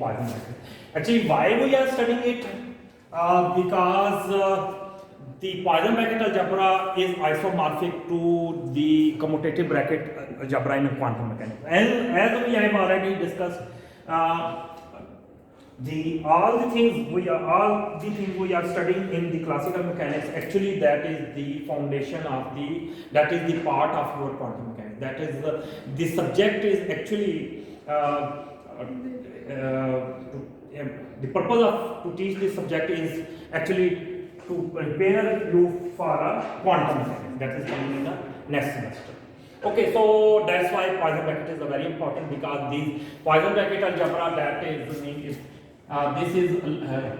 Poisson matrix. Actually, why we are studying it? Because the Poisson bracket algebra is isomorphic to the commutative bracket algebra in quantum mechanics. And as we have already discussed, all the things we are studying in the classical mechanics, actually that is the foundation of that is the part of your quantum mechanics. That is the subject is actually the purpose of to teach this subject is actually to prepare you for a quantum mechanics that is coming in the next semester. Okay, so that's why Poisson bracket is very important, because these Poisson bracket algebra, that is this is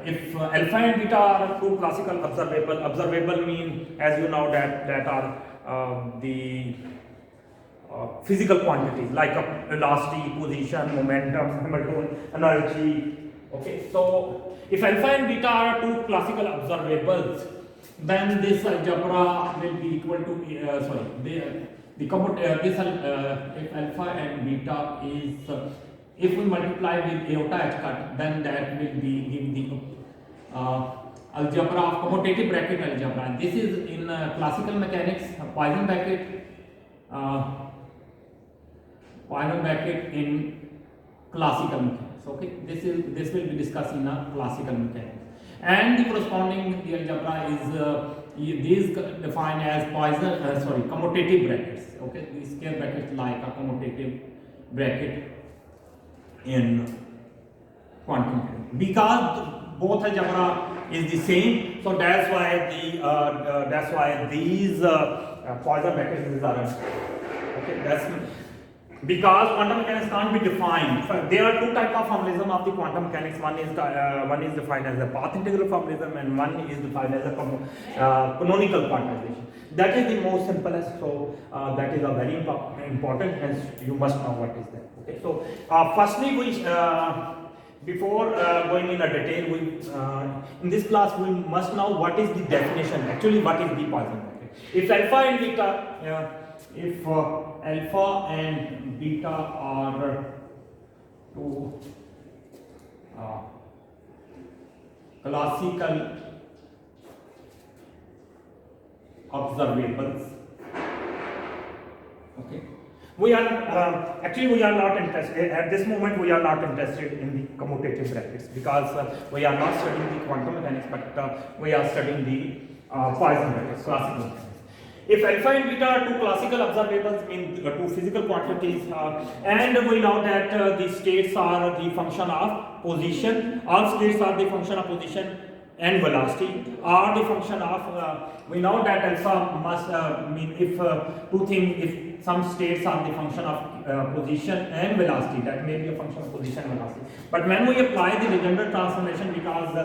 if alpha and beta are two classical observable mean, as you know, that are the physical quantities like velocity, position, momentum, Hamiltonian energy. Okay, so if alpha and beta are two classical observables, then this algebra will be equal to if alpha and beta is if we multiply with iota h cut, then that will be give the algebra of commutative bracket algebra. And this is in classical mechanics, Poisson bracket in classical mechanics. Okay, this will be discussed in classical mechanics. And the corresponding algebra is these defined as Poisson commutative brackets. Okay, these square brackets like a commutative bracket in quantum mechanics, because both algebra is the same. So that's why these Poisson brackets are okay. That's because quantum mechanics can't be defined. There are two types of formalism of the quantum mechanics. One is defined as a path integral formalism, and one is defined as a canonical quantization. That is the most simplest. So that is a very important, hence you must know what is that. Okay. So firstly, we before going in a detail, in this class we must know what is the definition. Actually, what is the Poisson bracket? If alpha and beta, if alpha and beta are two classical observables, okay, we are not interested at this moment. We are not interested in the commutative brackets, because we are not studying the quantum mechanics, but we are studying the Poisson brackets, classical mechanics. If alpha and beta are two classical observables, mean two physical quantities, and we know that the states are the function of position, all states are the function of position, and velocity are the function of, we know that alpha must mean if if some states are the function of position and velocity, that may be a function of position and velocity. But when we apply the Legendre transformation, because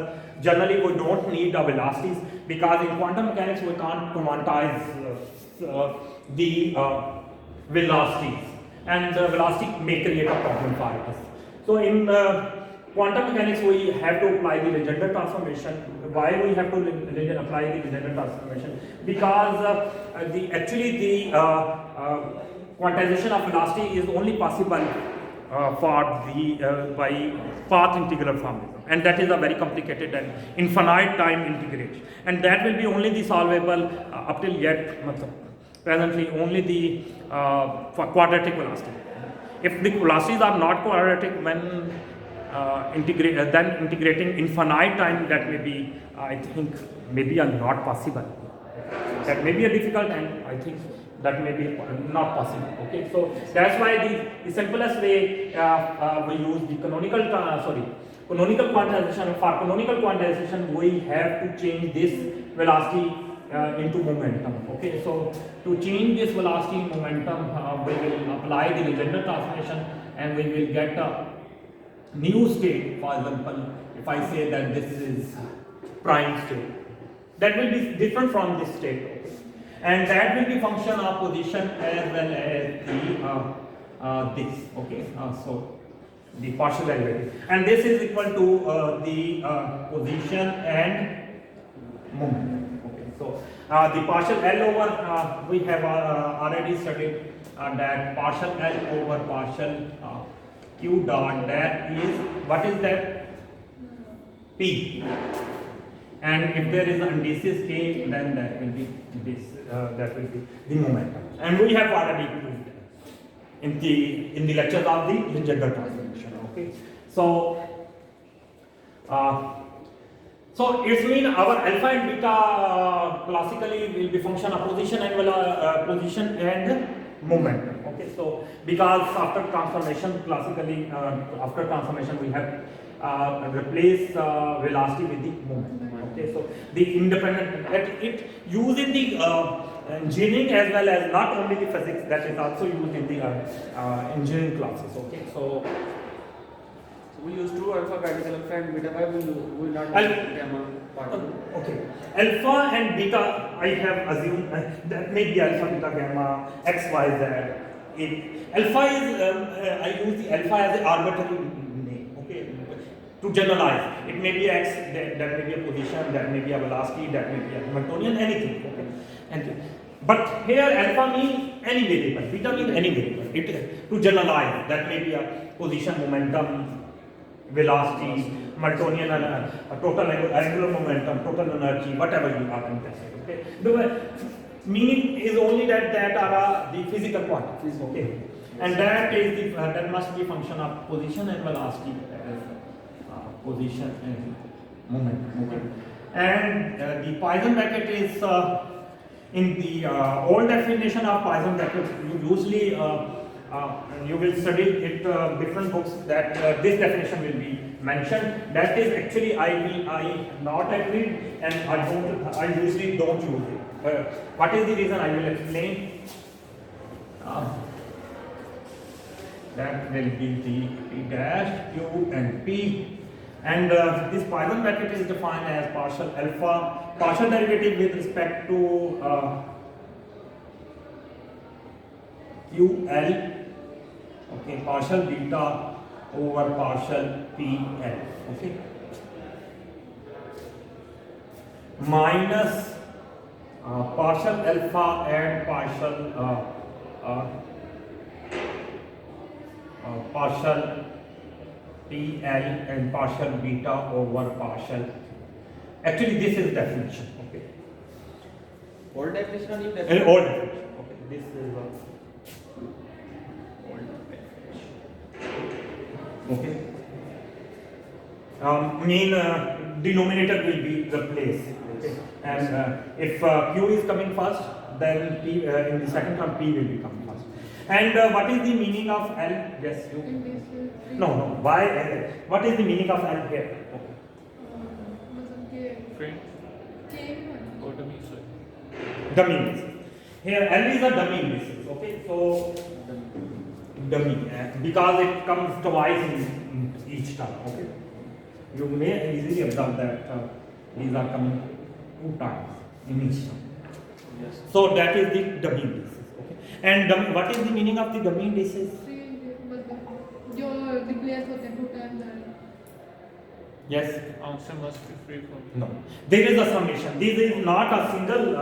generally we don't need the velocities, because in quantum mechanics we can't quantize the velocities, and the velocity may create a problem for us. So in quantum mechanics we have to apply the Legendre transformation. Why we have to apply the Legendre transformation? Because the quantization of velocity is only possible by path integral formalism, and that is a very complicated and infinite time integration, and that will be only the solvable up till yet presently only the for quadratic velocity. If the velocities are not quadratic, when then integrating infinite time, that may be I think maybe not possible. That may be a difficult, and I think that may be not possible. Okay, so that's why the simplest way we use the canonical quantization. For canonical quantization, we have to change this velocity into momentum. Okay, so to change this velocity momentum, we will apply the Legendre transformation, and we will get a new state. For example, if I say that this is prime state, that will be different from this state. Okay? And that will be function of position as well as the this. Okay, so the partial derivative, and this is equal to the position and moment. Okay, so the partial L over we have already studied that partial L over partial Q dot, that is, what is that? P. And if there is indices K, then that will be this, that will be the momentum. And we have already proved in the lectures of the Legendre transformation. Okay, so so it's mean our alpha and beta classically will be function of position and position and momentum. Okay, so because after transformation, classically after transformation we have replace velocity with the momentum. Okay, so the independent it used in the engineering as well as not only the physics, that is also used in the engineering classes. Okay, so we use true alpha particle alpha and beta. Why we will not use gamma particle? Okay, alpha and beta I have assumed that may be alpha, beta, gamma, x, y, z. Alpha is I use the alpha as an arbitrary name. Okay, to generalize, it may be x, that may be a position, that may be a velocity, that may be a Hamiltonian, anything. Okay, and but here alpha means any variable, beta means any variable. It to generalize, that may be a position, momentum, velocity, Hamiltonian, total angular momentum, total energy, whatever you are interested. Okay, the meaning is only that are the physical quantities. Okay, and that is the that must be function of position and velocity, position and momentum. Okay, and the Poisson bracket is in the old definition of Poisson bracket. You usually you will study it different books that this definition will be mentioned. That is actually I not agree, and I usually don't use it. What is the reason? I will explain. That will be the P dash, Q and P, and this Poisson bracket is defined as partial alpha, partial derivative with respect to QL. Okay, partial beta over partial PL. Okay, minus partial alpha and partial PL and partial beta over partial. Actually, this is definition. Okay. Old definition or new definition? Old definition. Okay. This is okay. Denominator will be replaced. Okay. And if Q is coming first, then P in the second term P will be coming first. And what is the meaning of L? Yes, you. No. Why? What is the meaning of L here? Friend or dummy, sir? Dummy indices. Here L is a dummy indices. Okay, so dummy because it comes twice in each term. Okay, you may easily observe that these are coming 2 times in each term. Yes. So that is the dummy indices. Okay, and dummy, what is the meaning of the dummy indices? जो replace होते हैं 2 times and Yes. Answer must be free from. No. There is a summation. This is not a single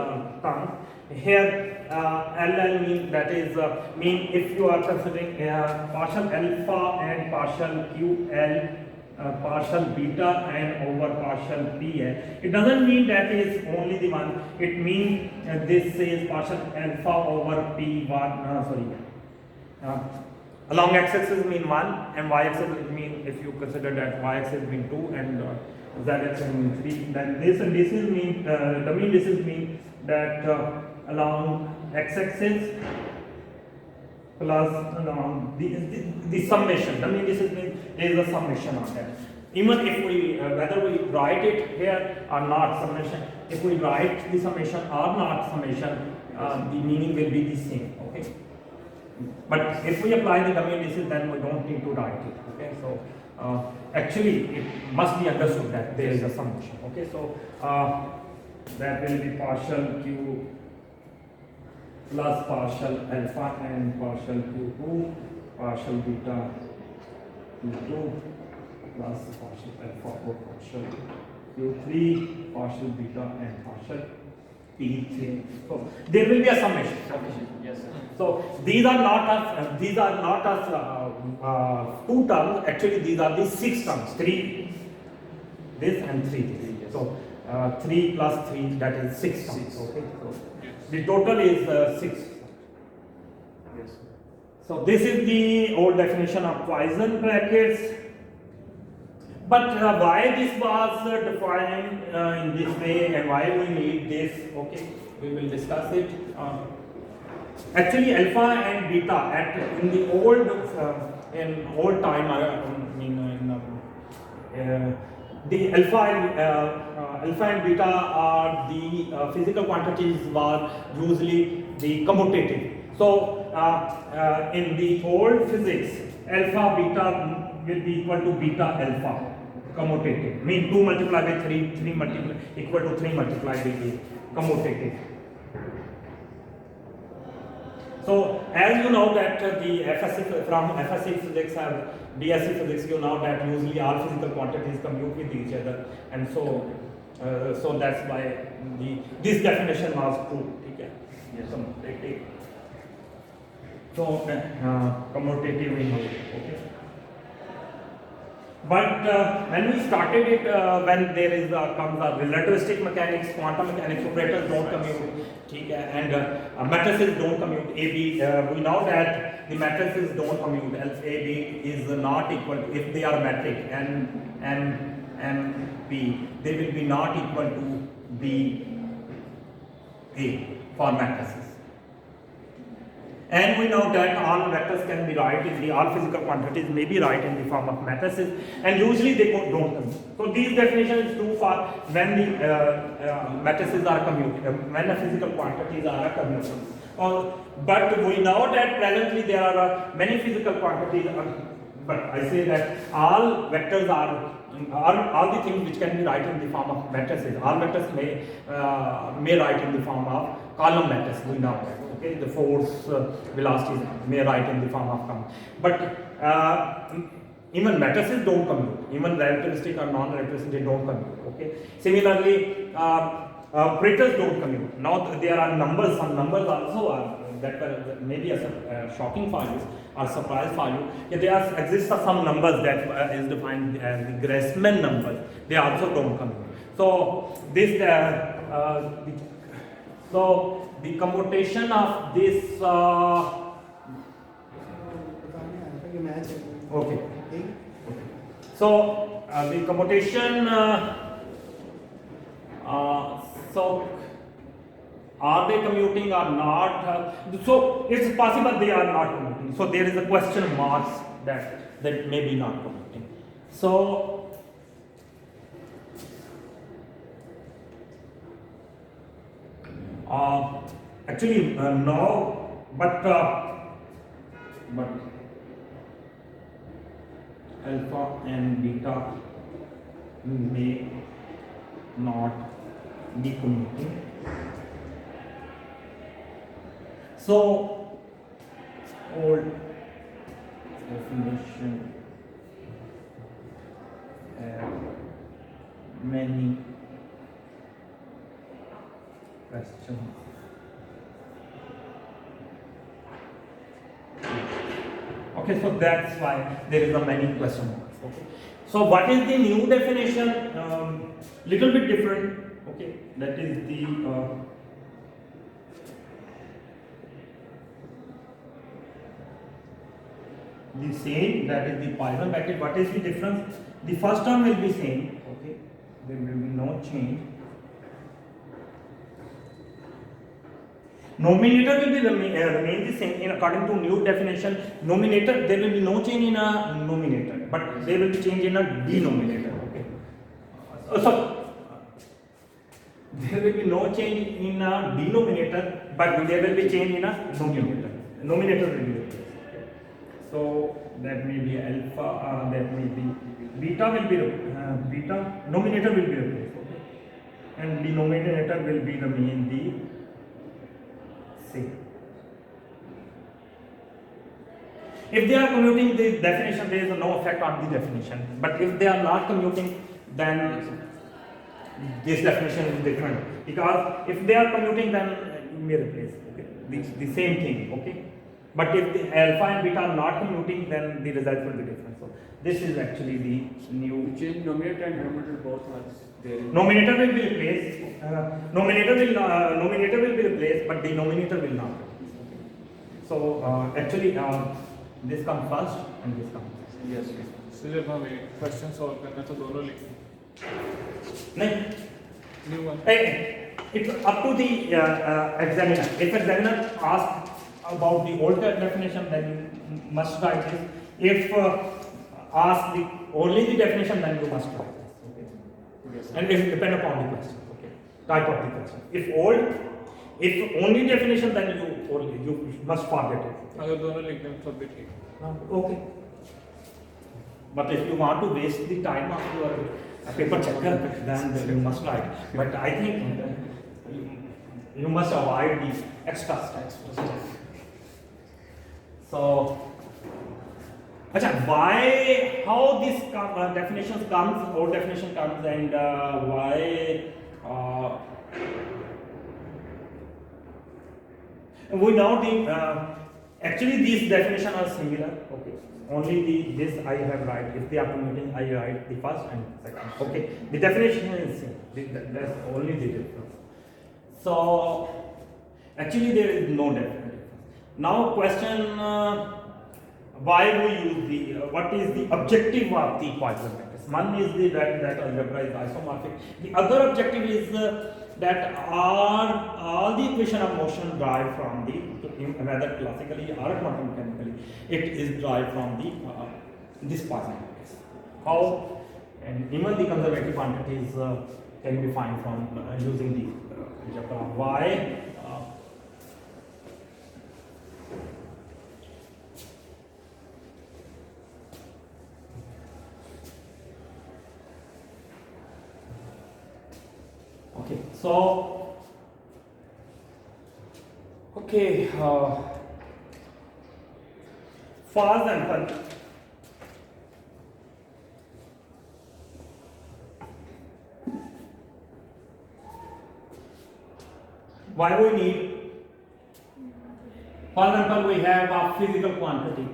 term. Here, LL mean that is mean if you are considering partial alpha and partial QL, partial beta and over partial PL. It doesn't mean that is only the one. It means this is partial alpha over P1. Along x-axis mean 1 and y-axis mean, if you consider that y-axis mean 2 and z-axis mean 3, then this and this is mean dummy indices mean that along x-axis plus along the summation. Dummy indices mean there is a summation on that. Even if we whether we write it here or not summation, if we write the summation or not summation, the meaning will be the same. Okay. But if we apply the dummy indices, then we don't need to write it. Okay, so actually it must be understood that there is a summation. Okay, so that will be partial Q plus partial alpha and partial Q2, partial beta Q2 plus partial alpha or partial Q3, partial beta and partial P3. So there will be a summation. Yes, sir. So these are not as two terms. Actually, these are the 6 terms. 3 this and 3 this. Yes. So 3 plus 3, that is 6 terms. Six. Okay. So Yes. the total is 6. Yes. So this is the old definition of Poisson brackets. But why this was defined in this way and why we need this? Okay, we will discuss it. Actually, alpha and beta in the old time, the alpha and beta are the physical quantities were usually the commutative. So in the old physics, alpha beta will be equal to beta alpha commutative. Mean 2 multiplied by 3, 3 multiplied equal to 3 multiplied by 8 commutative. So as you know that the FSC from FSC physics or BSc physics, you know that usually all physical quantities commute with each other, and so so that's why this definition was true. Okay. Yes. Commutative. So commutative we know. Okay. But when we started it, when there is comes relativistic mechanics, quantum mechanics, operators don't commute, and matrices don't commute. AB, we know that the matrices don't commute. Else AB is not equal to, if they are metric, and B, they will be not equal to B A for matrices. And we know that all vectors can be right in the, all physical quantities may be right in the form of matrices, and usually they don't commute. So these definitions is true for when the matrices are commuted, when the physical quantities are commuted. But we know that presently there are many physical quantities, but I say that all vectors are all the things which can be right in the form of matrices. All vectors may write in the form of column matrices. We know that. Okay, the force, velocities may write in the form of column. But even matrices don't commute. Even relativistic or non-relativistic, they don't commute. Okay. Similarly, operators don't commute. Now there are numbers. Some numbers also are that maybe a shocking for you or surprise for you. Yeah, there exist some numbers that is defined as the Grassmann numbers. They also don't commute. So this the commutation of this. Okay. So the commutation. So are they commuting or not? So it's possible they are not commuting. So there is a question mark that may be not commuting. So actually no, but alpha and beta may not be commuting. So old definition many questions. Okay, so that's why there is a many question marks. Okay. So what is the new definition? Little bit different. Okay, that is the same, that is the Poisson bracket. What is the difference? The first term will be same. Okay, there will be no change. Nominator will be remain the same. In according to new definition, nominator, there will be no change in a nominator, but there will be change in a denominator. Okay. So there will be no change in a denominator, but there will be change in a nominator. Nominator will be replaced. Okay. So that may be alpha, that may be beta will be beta. Nominator will be replaced. Okay. And denominator will be remain the. If they are commuting the definition, there is no effect on the definition. But if they are not commuting, then this definition is different, because if they are commuting, then you may replace, okay, the same thing, okay. But if the alpha and beta are not commuting, then the result will be different. So this is actually the new. You change numerator and denominator both are there. Nominator will be replaced. Nominator will be replaced, but denominator will not. So actually, this comes first and this comes first. Yes. So जब हमें question solve करना तो दोनों लिखें नहीं, new one it's up to the examiner. If examiner asks about the old definition, then you must write this. If ask only the definition, then you must write this. Okay. Yes. And it depend upon the question. Okay. Type of the question. If only definition, then you must forget it. अगर दोनों लिख दें तो भी ठीक Okay. But if you want to waste the time of your paper checker, then you must write. But I think you must avoid the extra steps. So, why, how this definition comes, or definition comes, and why we know the actually these definitions are similar. Okay. Only this I have write. If they are commuting, I write the first and second. Okay. The definition is same. That's only the difference. So actually there is no difference. Now question, why we use the, what is the objective of the Poisson matrix? One is the that algebra is isomorphic. The other objective is that all the equation of motion derived from the, whether classically or quantum mechanically, it is derived from the this Poisson matrix. How, and even the conservative quantities can be found from using the algebra. Why? Okay, so okay, for example, why we need, for example, we have a physical quantity,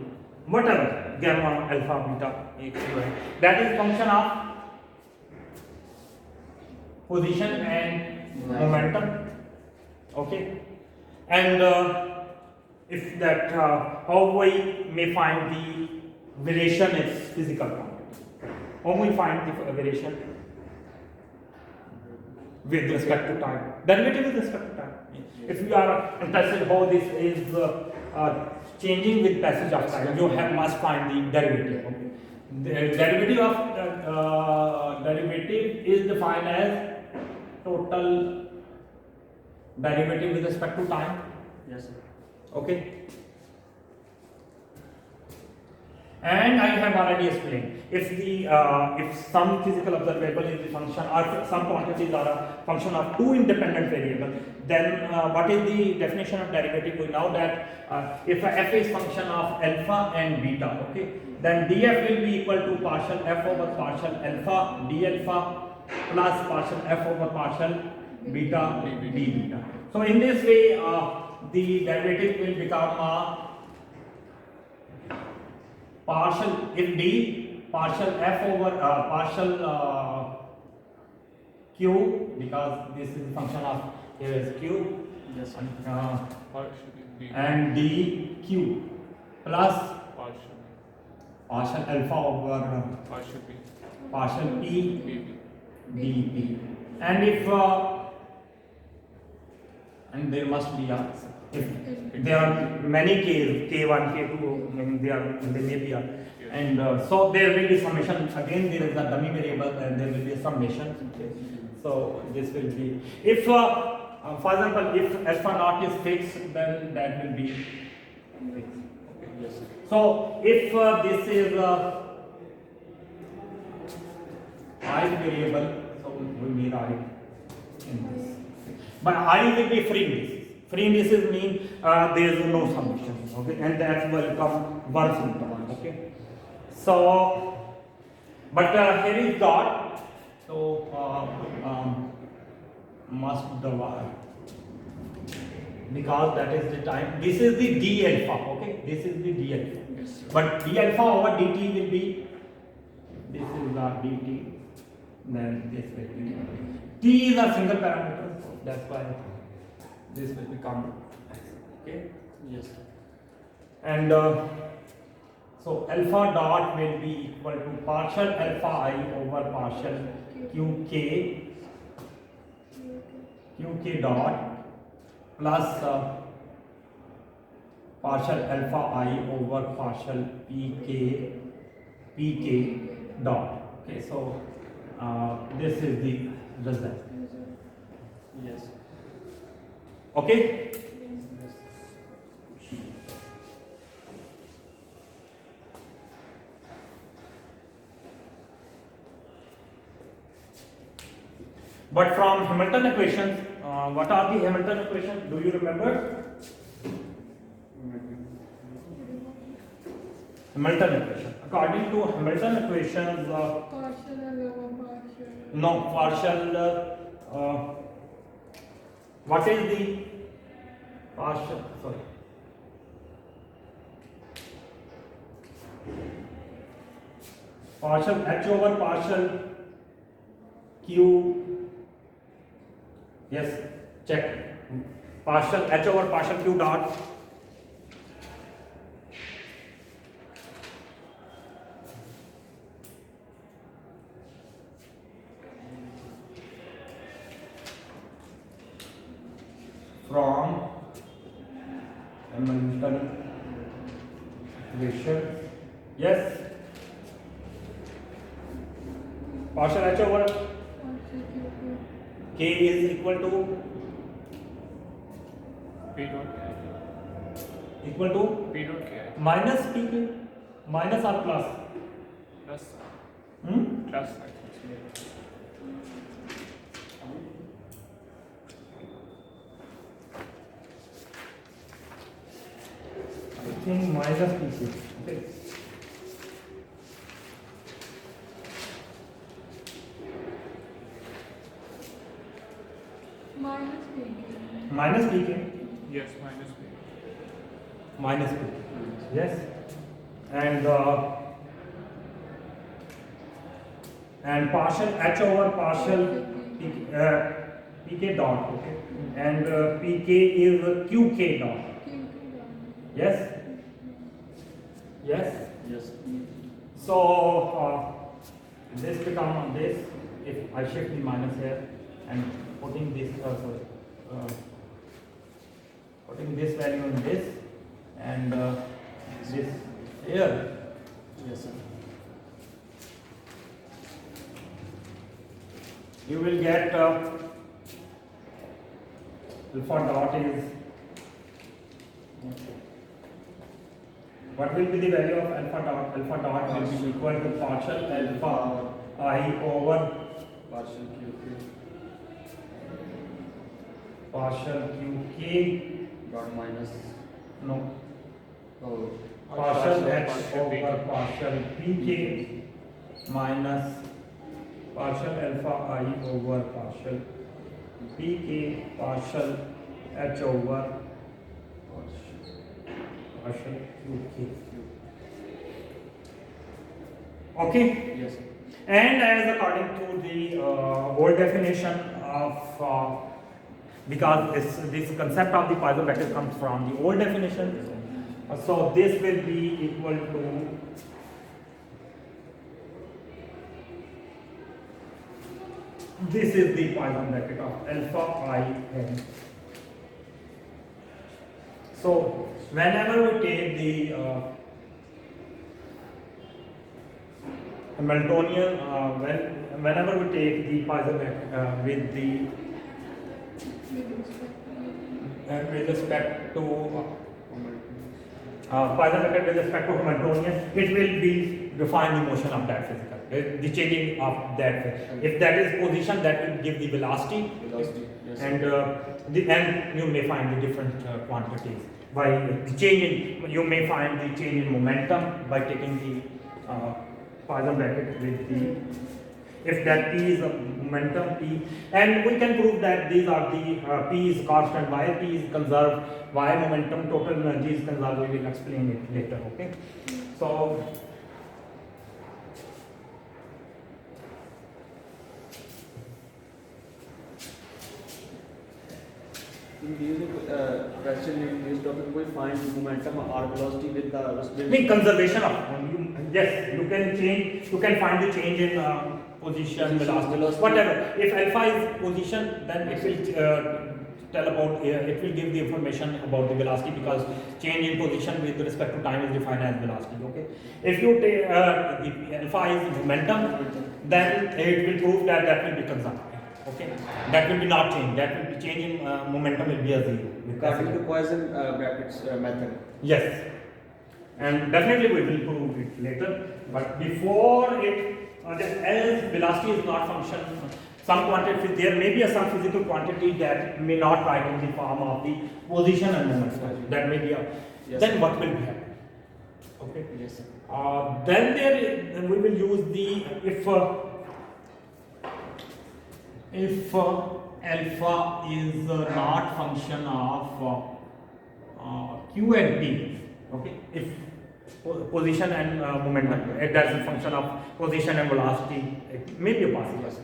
whatever, gamma, alpha, beta, x, y, that is function of position and momentum, okay, and if that how we may find the variation is physical quantity, how we find the variation with respect to time, derivative with respect to time. If you are interested how this is changing with passage of time, you must find the derivative. Okay? The derivative is defined as total derivative with respect to time. Yes, sir. Okay. And I have already explained, if the if some physical observable is the function, or some quantities are a function of two independent variables, then what is the definition of derivative? We know that if f is function of alpha and beta, okay, then df will be equal to partial f over partial alpha d alpha plus partial f over partial beta d beta. So in this way, the derivative will become partial if d partial f over partial q, because this is the function of here is q, Yes, sir. partially B and dq plus partial partial alpha over partial B partial p B dp, and if and there must be a, if there are many k's, k1, k2, I mean they may be a, and so there will be summation. Again there is a dummy variable and there will be a summation. Okay. So this will be, if for example if alpha naught is fixed, then that will be fixed. Okay. Yes, sir. So if this is I variable, so we may write in this. But I will be free indices. Free indices mean there is no summation, okay, and that will come one symptom, okay. So, but here is dot, So must divide because that is the time. This is the d alpha. Okay, this is the d alpha. Yes, sir. But d alpha over dt will be, this is the dt, then this will be, t is a single parameter, so that's why this will become, okay. Yes, sir. And so alpha dot will be equal to partial alpha I over partial qk dot plus partial alpha I over partial pk dot. Okay, so this is the result. Yes. Okay. But from Hamilton equations, what are the Hamilton equations? Do you remember? Hamilton equation. According to Hamilton equations, Partial and over partial. no partial. What is the partial? Sorry. Partial h over partial q. Yes, check. Partial h over partial q dot from Hamilton equation. Yes. Partial h over Partial QQ. k is equal to P dot K. equal to P dot K. minus pk minus or plus. Plus. Hmm? Plus, I think. I think minus pk. Okay. Minus PK. Minus pk. Yes, minus P. Minus pk. Yes. And partial h over partial pk dot. Okay. And pk is qk dot. Yes. Yes. Yes. So this become this if I shift the minus here and putting this putting this value in this and this here. Yes, sir. You will get alpha dot is, what will be the value of alpha dot? Alpha dot will be equal to partial alpha I over Partial QQ partial qk, dot minus. no, Oh. partial h partial over pk. partial pk minus partial alpha I over partial pk partial h over partial qk. Okay. Yes. And as according to the old definition of because this concept of the Poisson bracket comes from the old definition, so this will be equal to this is the Poisson bracket of alpha I n. So whenever we take the Hamiltonian, whenever we take the Poisson bracket with the with respect to Poisson bracket with respect to Hamiltonian, it will be define the motion of that physical, the changing of that. If that is position, that will give the velocity, Velocity. Yes. and you may find the different quantities by the change in. You may find the change in momentum by taking the Poisson bracket with the. If that P is a momentum P, and we can prove that these are the P is constant, Y P is conserved, Y momentum, total energy is conserved. We will explain it later. Okay. So In this question, in this topic, we find momentum or velocity with the mean speed. conservation of yes, you can change, you can find the change in position, velocity, whatever. If alpha is position, then it will tell about it will give the information about the velocity, because change in position with respect to time is defined as velocity. Okay. If you take the alpha is momentum, then it will prove that that will be conserved. Okay. That will be not change. That will be change in momentum will be a zero. According to Poisson brackets method. Yes, and definitely we will prove it later. But before it, as velocity is not function, some quantity, there may be some physical quantity that may not write in the form of the position and momentum. That may be a. Yes. Then what will happen? Okay. Yes, sir. Then we will use the if alpha is not function of q and p, okay, if position and momentum, it doesn't function of position and velocity, it may be possible. Yes, sir.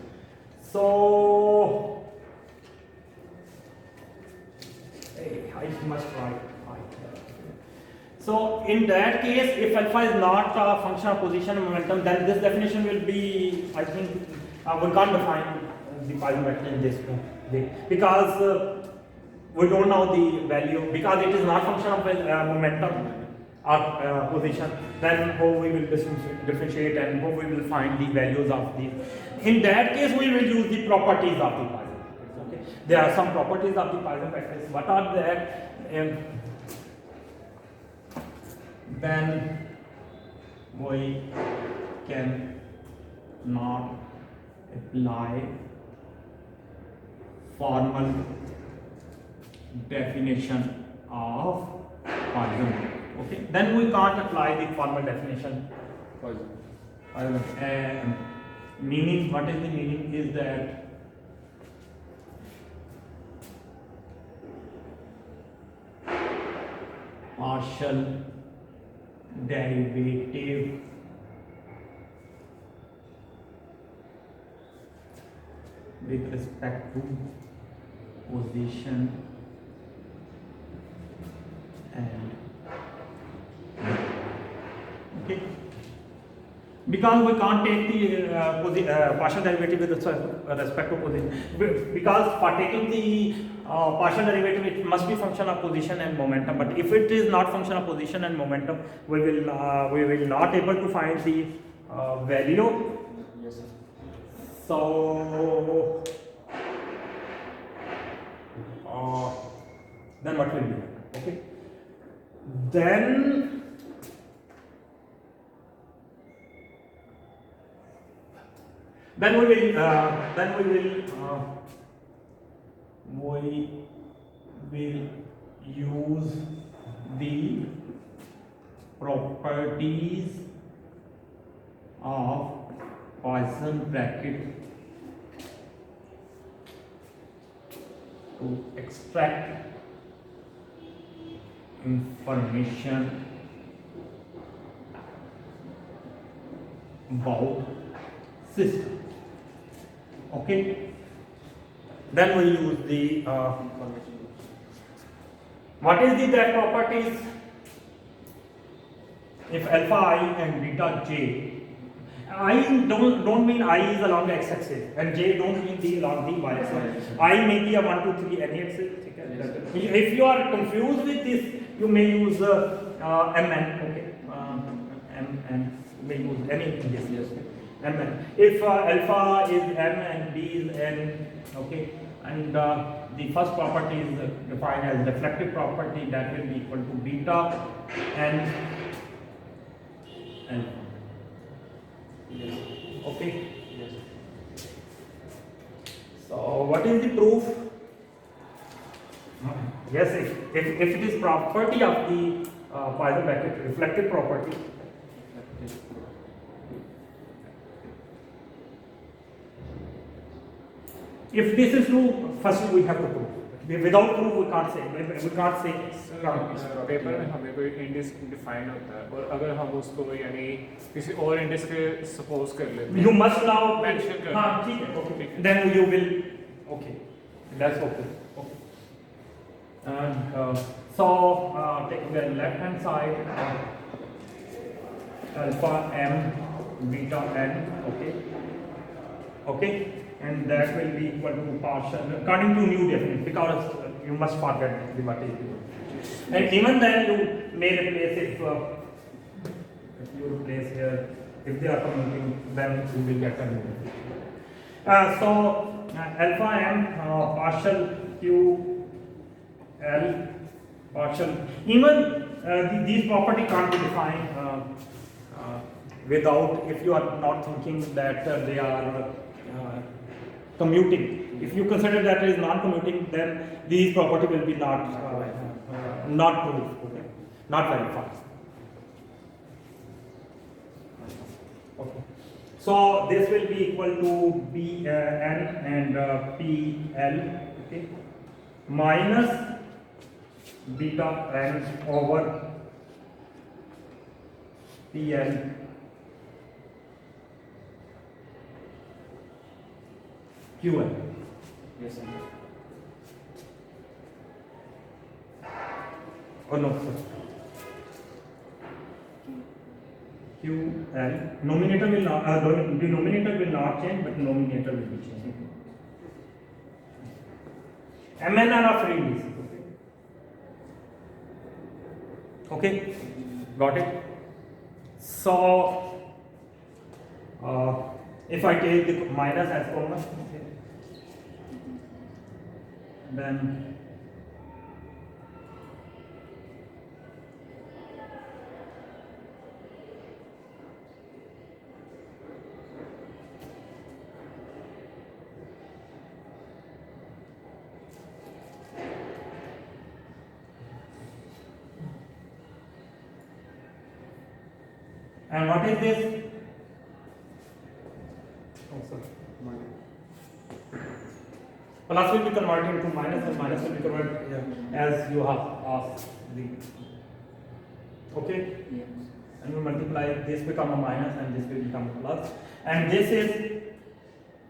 So I must write. So in that case, if alpha is not a function of position and momentum, then this definition will be, I think, we can't define the Poisson vector in this way, because we don't know the value, because it is not function of momentum or position. Then how we will differentiate and how we will find the values of the. In that case, we will use the properties of the Poisson vectors. Okay, there are some properties of the Poisson vectors. What are there? Then we can not apply formal definition of Poisson. Okay, then we can't apply the formal definition. Poisson. Meaning, what is the meaning is that partial derivative with respect to position and okay, because we can't take the partial derivative with respect to position, because for taking the partial derivative it must be function of position and momentum, but if it is not function of position and momentum, we will not able to find the value. Yes, sir. So then what will be? Okay, then we will use the properties of Poisson bracket to extract information about system. Okay, then we use the what is the that properties? If alpha I and beta j, I don't mean I is along the x-axis and j don't mean the along the y-axis. I may be a 1, 2, 3 any axis. If you are confused with this, you may use mn. Okay, mn may use any. Yes. Mn. If alpha is m and b is n, okay, and the first property is defined as reflective property, that will be equal to beta and alpha. Yes. Okay. Yes. So what is the proof? Yes, if it is property of the Poisson bracket, reflective property. If this is true, first we have to prove. Without proof we can't say. We can't say. Paper में हमें कोई index define होता है और अगर हम उसको यानी किसी और इंडेक्स के सपोज कर लेते हैं You must now Mention कर- हाँ ठीक है okay. ठीक है। Then you will okay. That's okay. Okay. And so taking the left hand side alpha m beta n okay. Okay. And that will be equal to partial according to new definition because you must forget the what is the and even then you may replace if you replace here if they are commuting then you will get a new definition. So alpha m partial q l partial even these property can't be defined without if you are not thinking that they are commuting. If you consider that it is non-commuting, then these property will be not proved, okay? Not verified. Okay. So this will be equal to B n and P L, okay, minus beta n over P L Q L. Yes, sir. Oh no, sir. Q L. Nominator will not. Denominator will not change, but nominator will be changed. M N are free indices. Okay. Got it. So if I take the minus as common, then and what is this? Oh, sorry. Plus will be converted into minus and minus will be converted as you have asked the okay, Yes. and you multiply this become a minus and this will become a plus, and this is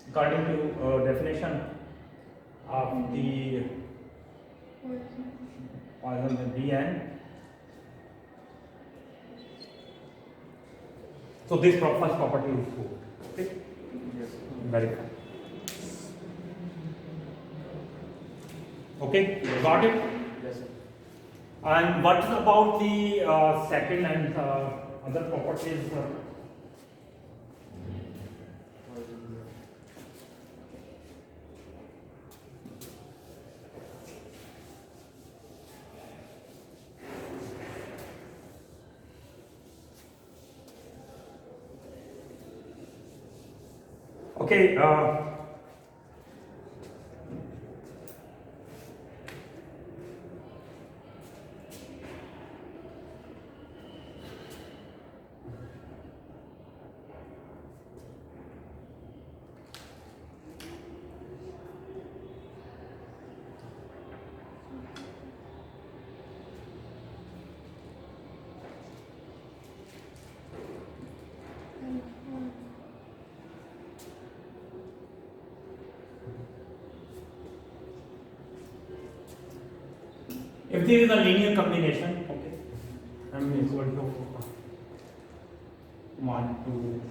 according to definition of the Poisson Dn. So this first property is true. Okay, Yes. very good. Okay, got it. Yes, sir. And what about the second and other properties? Okay. If there is a linear combination, okay, m is equal to 1, 2,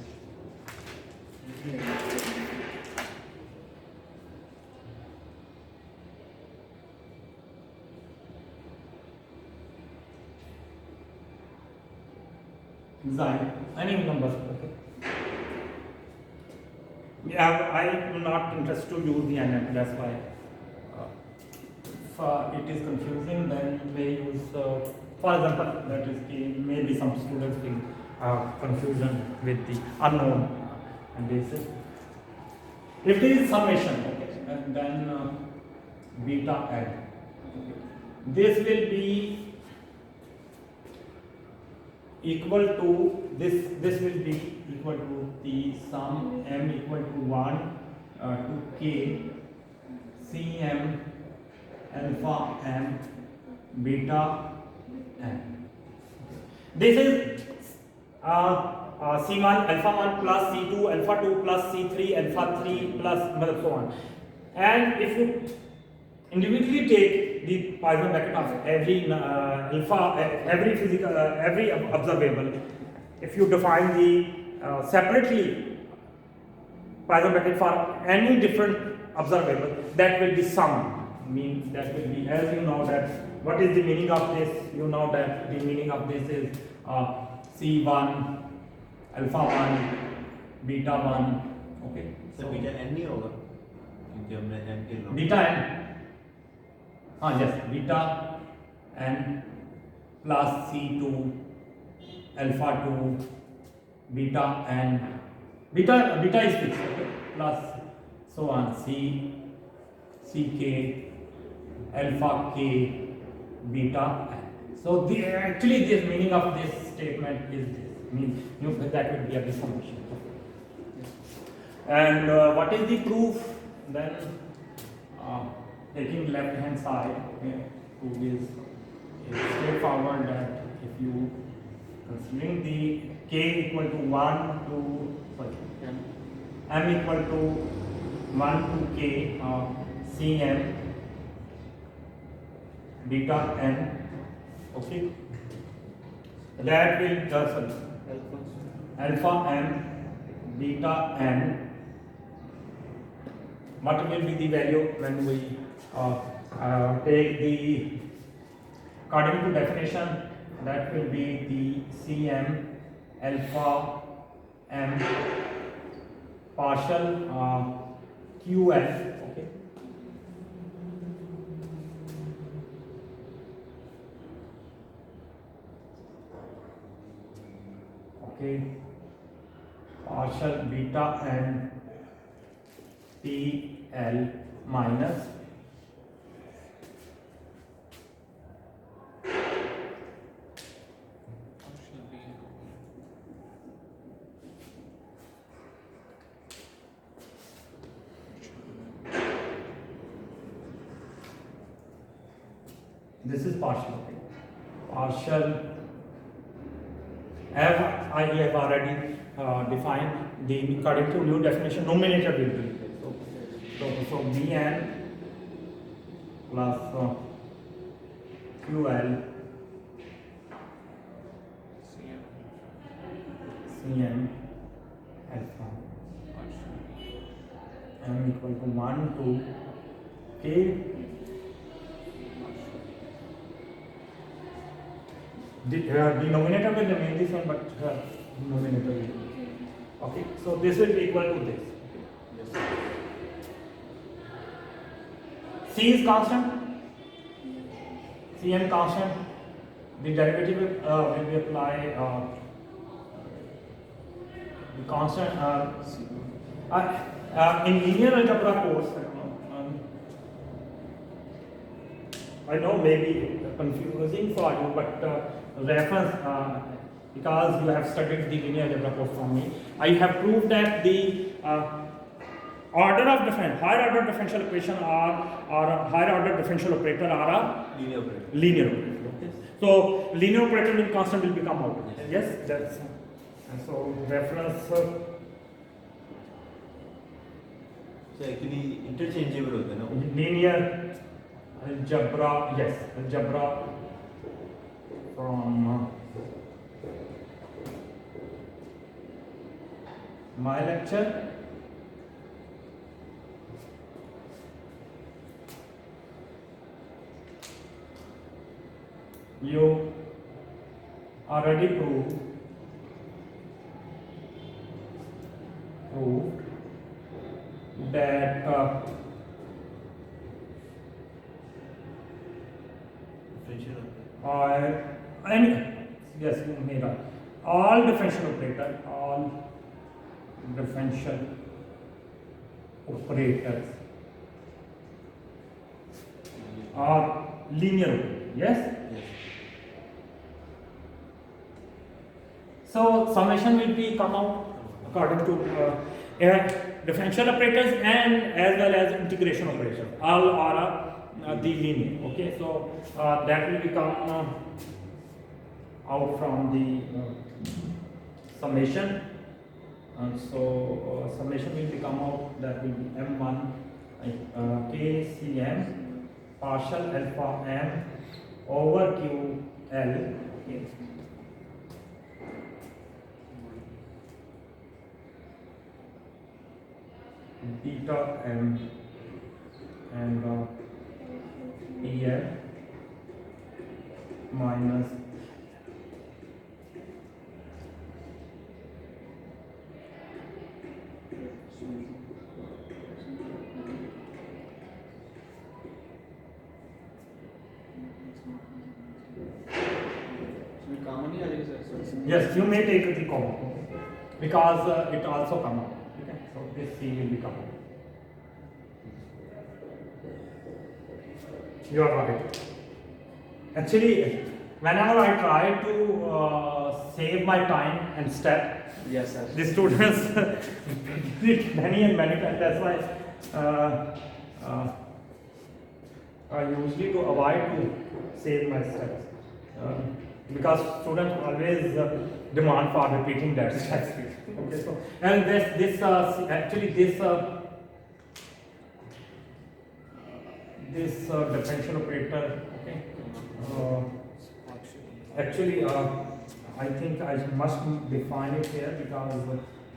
xi, any numbers, okay. Yeah, I am not interested to use the NM, that's why. If it is confusing, then you may use, for example, that is maybe some students will have confusion with the unknown and this is. If there is summation, okay, and then beta n, this will be equal to this will be equal to the sum m equal to 1 to k Cm alpha m beta m. This is C1 alpha 1 plus C2 alpha 2 plus C3 alpha 3 plus so on. And if you individually take the Poisson bracket of every every physical every observable, if you define the separately Poisson bracket for any different observable, that will be sum. Means that will be, as you know that what is the meaning of this, you know that the meaning of this is C1 alpha 1 beta 1. Okay, sir beta n नहीं होगा क्योंकि हमने n के लोग beta n, yes, beta n plus C2 alpha 2 beta n, beta is fixed, okay, plus so on ck alpha k beta n. So actually this meaning of this statement is this, means that will be a summation. And what is the proof then? Taking left hand side, okay, proof is straightforward that if you considering the k equal to 1 to m equal to 1 to k Cm beta n, okay, that will alpha m beta n, what will be the value when we take the, according to definition, that will be the Cm alpha m partial ql, okay, okay, partial beta n PL minus this is partial, partial. I have already defined the, according to new definition, numerator will be so Bn plus QL Cm alpha m equal to 1 to k. The denominator will remain the same, but numerator will. Okay, so this will be equal to this. C is constant, Cn constant. The derivative will be applied. The constant in linear algebra course. I know maybe confusing for you, but reference because you have studied the linear algebra course from me. I have proved that the order of higher order differential equation or higher order differential operator are a linear operator. linear operator. Okay. So linear operator in constant will become out. Yes, that's and so reference. So actually interchangeable होते हैं ना. Linear algebra, yes, algebra from my lecture. You already proved that Differential. yes, you made up. All differential operators are linear operators. Yes. Yes. So summation will be come out according to differential operators and as well as integration operators. All are the linear. Okay, so that will become out from the summation. And so summation will become out, that will be M1 KCM partial alpha M over QL. Okay. Beta M and EL minus इसमें common ही आ जाएगा sir, so yes, you may take the common because it also come out. Okay, so this C will become out. You are right. Actually, whenever I try to save my time and step, yes sir. the students repeat many and many times. That's why I usually to avoid to save my steps because students always demand for repeating that steps. Okay, so and this actually this differential operator. Okay. Actually, I think I must define it here because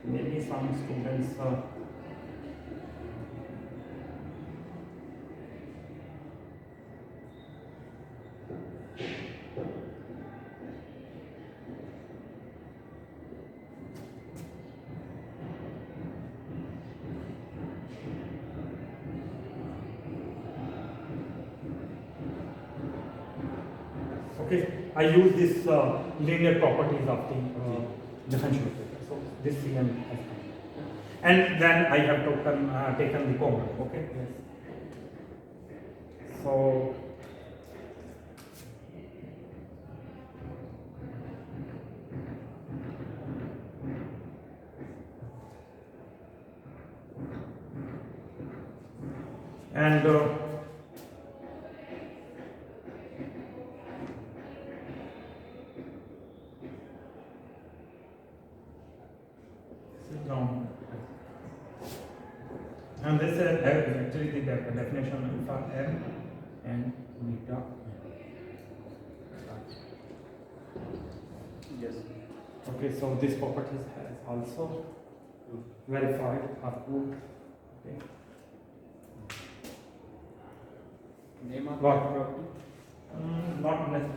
maybe some students okay, I use this linear properties of the differential operator. So this CM has come. And then I have taken the common. Okay. Yes. So and down. And this is actually the definition of alpha M and beta. Yes. Okay, so this properties has also verified or proved. Okay. Name of What? property?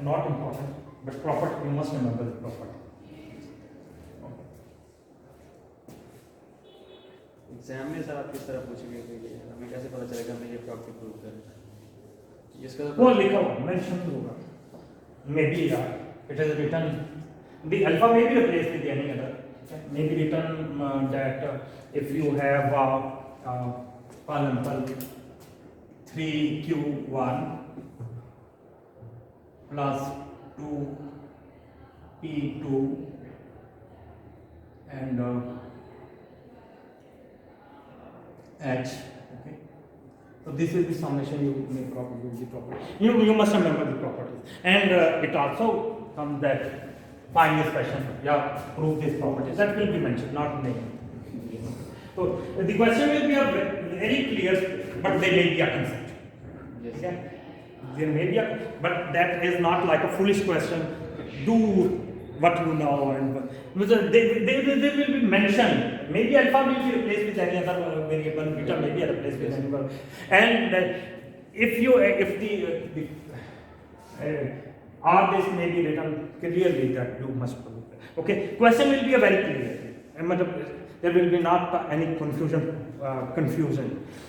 Not important, but property, you must remember the property. Exam में sir आप किस तरह पूछेंगे कि हमें कैसे पता चलेगा हमें ये प्रॉपर्टी प्रूव करना है इसका वो लिखा हुआ मेंशन होगा, may be it is written, the alpha may be replaced with any other, may be written that if you have for example 3q1 plus 2p2 and h. Okay, so this is the summation you may probably use the property. You must remember the properties, and it also comes that find this question, yeah, prove this property. That will be mentioned, not name. So the question will be a very clear, but they may be a concept. Yes. Okay? There may be a, but that is not like a foolish question. Do what you know, and they will be mentioned. Maybe alpha will be replaced with any other variable, beta may be replaced with any other. And if the or this may be written clearly that you must prove it. Okay, question will be a very clear. There will be not any confusion.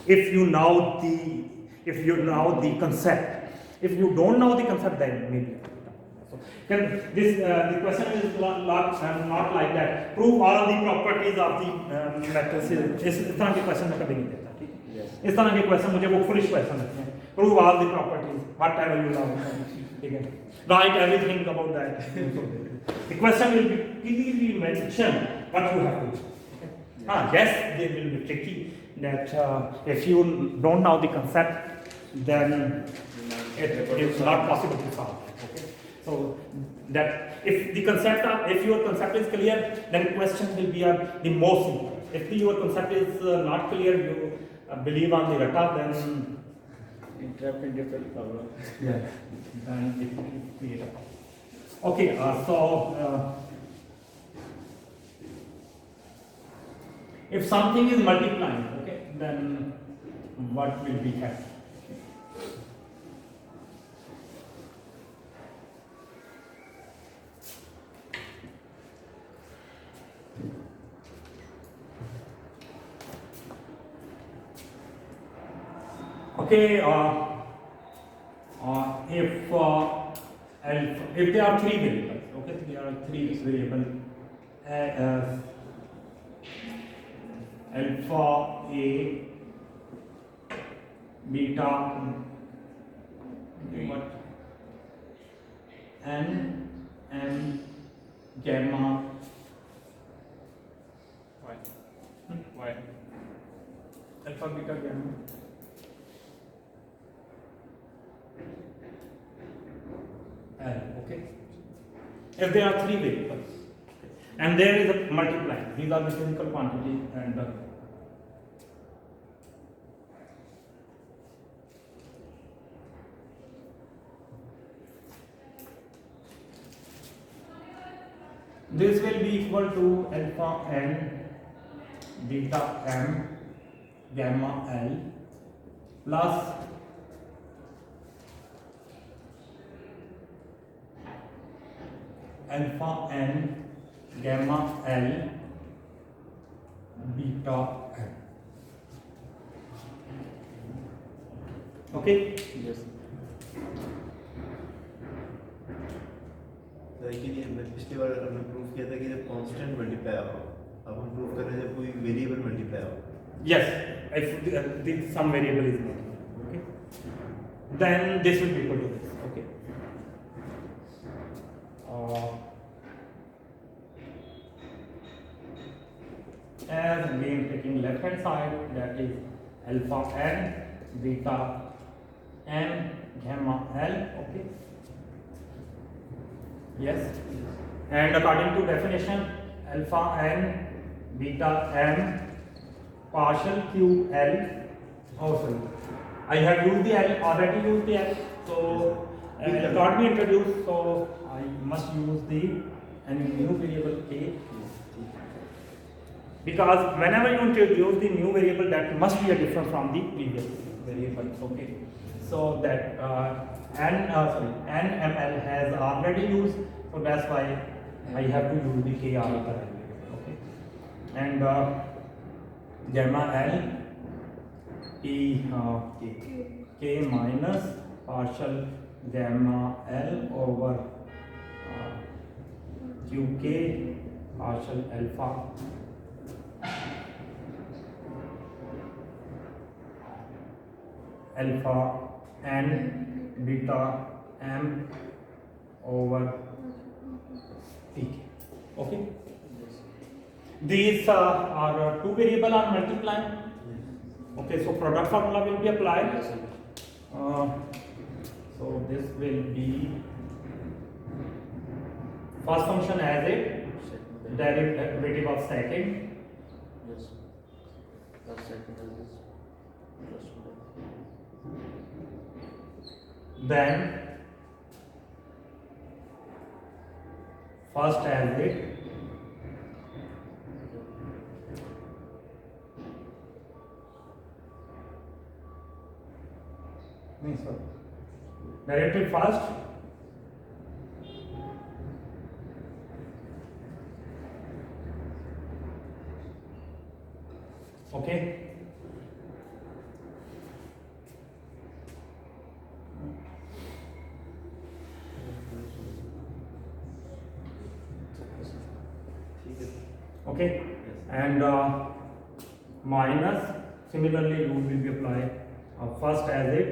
If you know the concept. If you don't know the concept, then maybe. The question is not like that. Prove all the properties of the matrices. इस तरह के question मैं कभी नहीं देता, ठीक है? इस तरह के क्वेश्चन मुझे वो फुलिश क्वेश्चन लगते हैं. Prove all the properties, whatever you know, ठीक है? Write everything about that. The question will be clearly mention what you have to do. Okay? Yes, they will be tricky. That if you don't know the concept, then it is not possible to solve. Okay, so that if the concept of, if your concept is clear, then question will be the most simple. If your concept is not clear, you believe on the rata, then Interrupt in different problem. then it will create a problem. Okay, so if something is multiplying, okay, then what will be happening? Okay, if there are three variables, okay, there are three variables, alpha A, beta, what, N, M, gamma. Why? Why? Alpha, beta, gamma. Okay. If there are three variables, and there is a multiplying, these are the physical quantities, and this will be equal to alpha n, beta m, gamma l plus alpha n, gamma l, beta m. Okay? Yes. तो actually मैं पिछली बार हमने prove किया था कि जब constant multiply हो, अब हम प्रूव कर रहे हैं जब कोई वेरिएबल मल्टीप्लाई हो. Yes, if some variable is not. Okay? Then this will be equal to this. Okay? As again taking left hand side, that is alpha n, beta m, gamma l. Okay? Yes. And according to definition, alpha n, beta m, partial q l. Oh, sorry. I have used the l, already used the l. So it got me introduced. So I must use the new variable k. Because whenever you introduce the new variable, that must be a different from the previous variable. Okay. So that NML has already used, so that's why I have to use the K other variable. Okay. And gamma L K minus partial gamma L over QK partial alpha alpha n beta m over pk. Okay. These are two variable are multiplying. Okay, so product formula will be applied. Yes, sir. So this will be first function as a derivative of second. Yes. Plus second is this. Plus one. Then first as it means what? Derivative first, okay. ठीक है. Okay, and minus, similarly rule will be applied first as it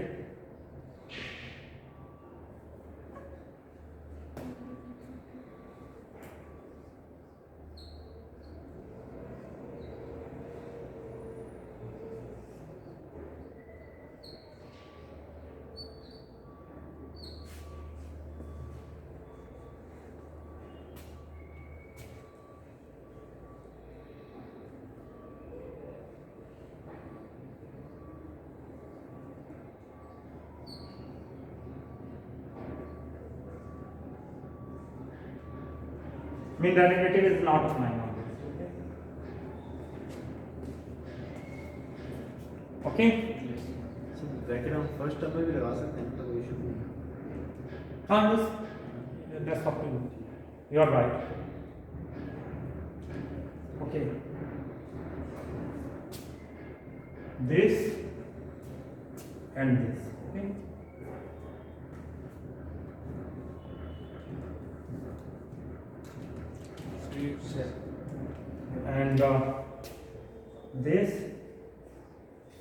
mean derivative is not of 9 always. Okay? So bracket हम first term में भी लगा सकते हैं, तो कोई इशू नहीं। Yes, that's up to you. You are right. Okay. This and this. Okay. And this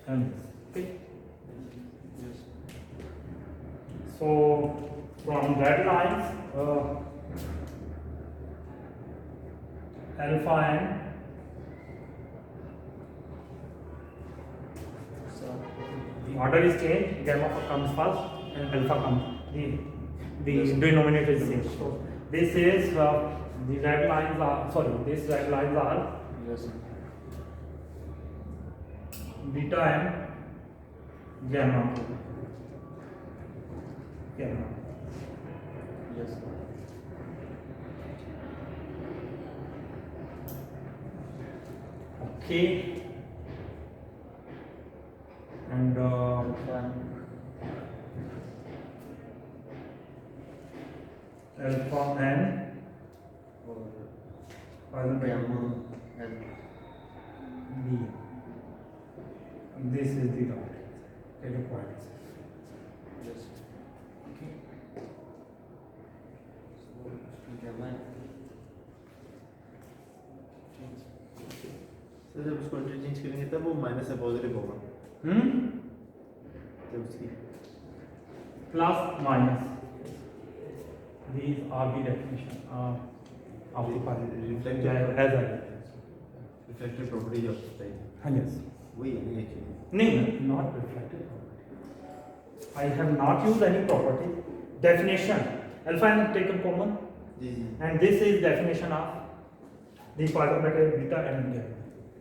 and this. Okay. So from that lines, alpha n the order is changed, gamma comes first and alpha comes. The denominator is same. So this is the red lines are these red lines are Yes. beta and gamma. Gamma. Yes. Okay. And alpha n और gamma and b. This is the dot. Data points. yes. Okay. So gamma sir जब उसको interchange करेंगे तब वो minus से positive होगा, जब उसकी Plus minus. These are the definition of the particle. Reflective As I reflective property जो होता है yes. वही है actually. No, not reflective property. I have not used any property. Definition. Alpha n taken common, जी जी and this is definition of the Poisson bracket beta and gamma.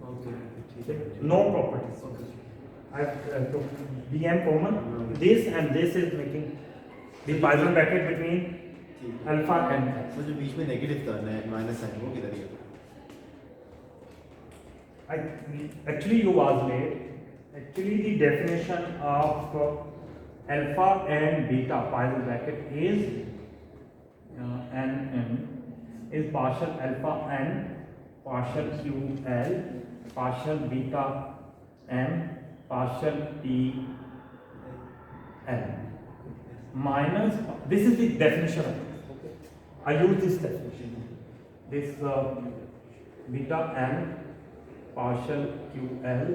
Okay ठीक Okay? है। No properties. Okay I have took bn common. This and this is making the Poisson bracket between ठीक है। alpha and x. Sir जो बीच में negative था minus sign वो किधर गया? Actually, you was late. Actually, the definition of alpha and beta Poisson bracket is n is partial alpha n, partial ql, partial beta m, partial t l minus. This is the definition of this. Okay. I use this definition. This beta m, partial ql,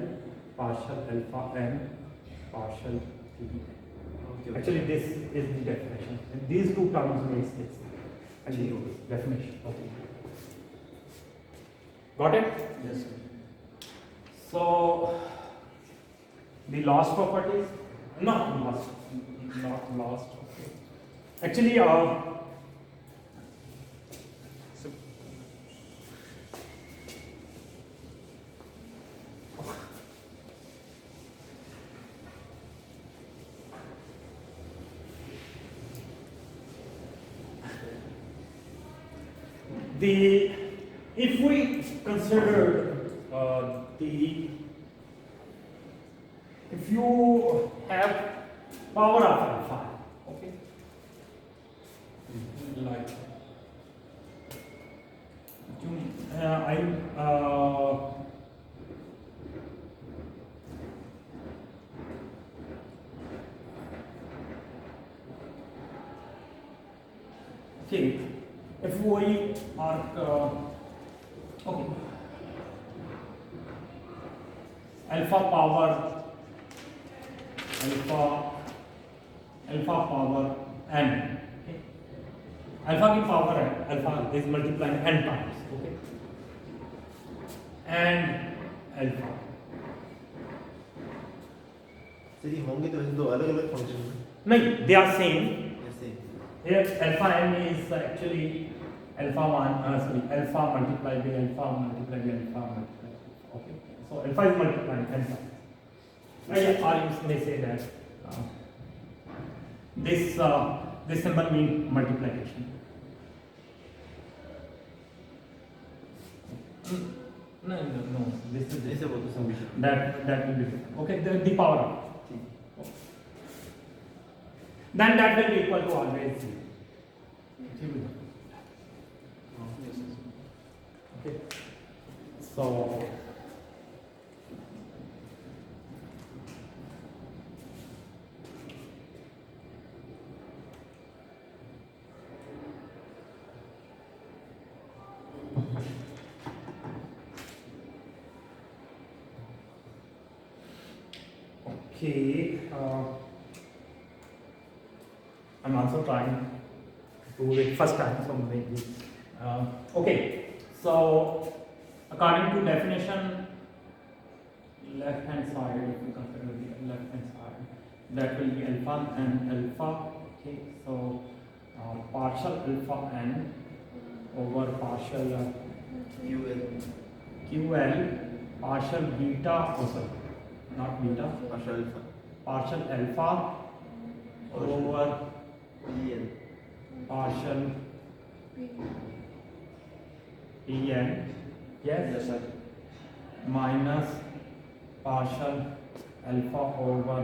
partial alpha n, partial t. Okay Actually, this is the definition. And these two terms makes this. Actually, Okay. definition. Okay. Got it? yes. So, the last properties, not last. Okay. Actually, So, if we consider if you have power of alpha, okay, like okay, if we are okay, alpha power n, okay, alpha की power है, alpha is multiplying n times, okay, and alpha. Sir ये होंगे तो वैसे दो अलग अलग function हैं नहीं, they are same. ऐसे Here alpha n is actually alpha 1, sorry, alpha multiplied by alpha multiplied by alpha multiplied by, okay. So alpha is multiplying n times. Or you may say that this symbol means multiplication. No, this is नहीं से वो तो summation that will be different. Okay, the power up. Then that will be equal to always 0. Yes, yes. Okay. So okay, I'm also trying to do it first time, so maybe. Okay, so according to definition, left hand side, if you consider the left hand side, that will be alpha and alpha. Okay, so partial alpha n over partial QL QL partial beta, oh sorry, not beta, partial alpha partial alpha over PL partial En, yes, Yes, sir. minus partial alpha over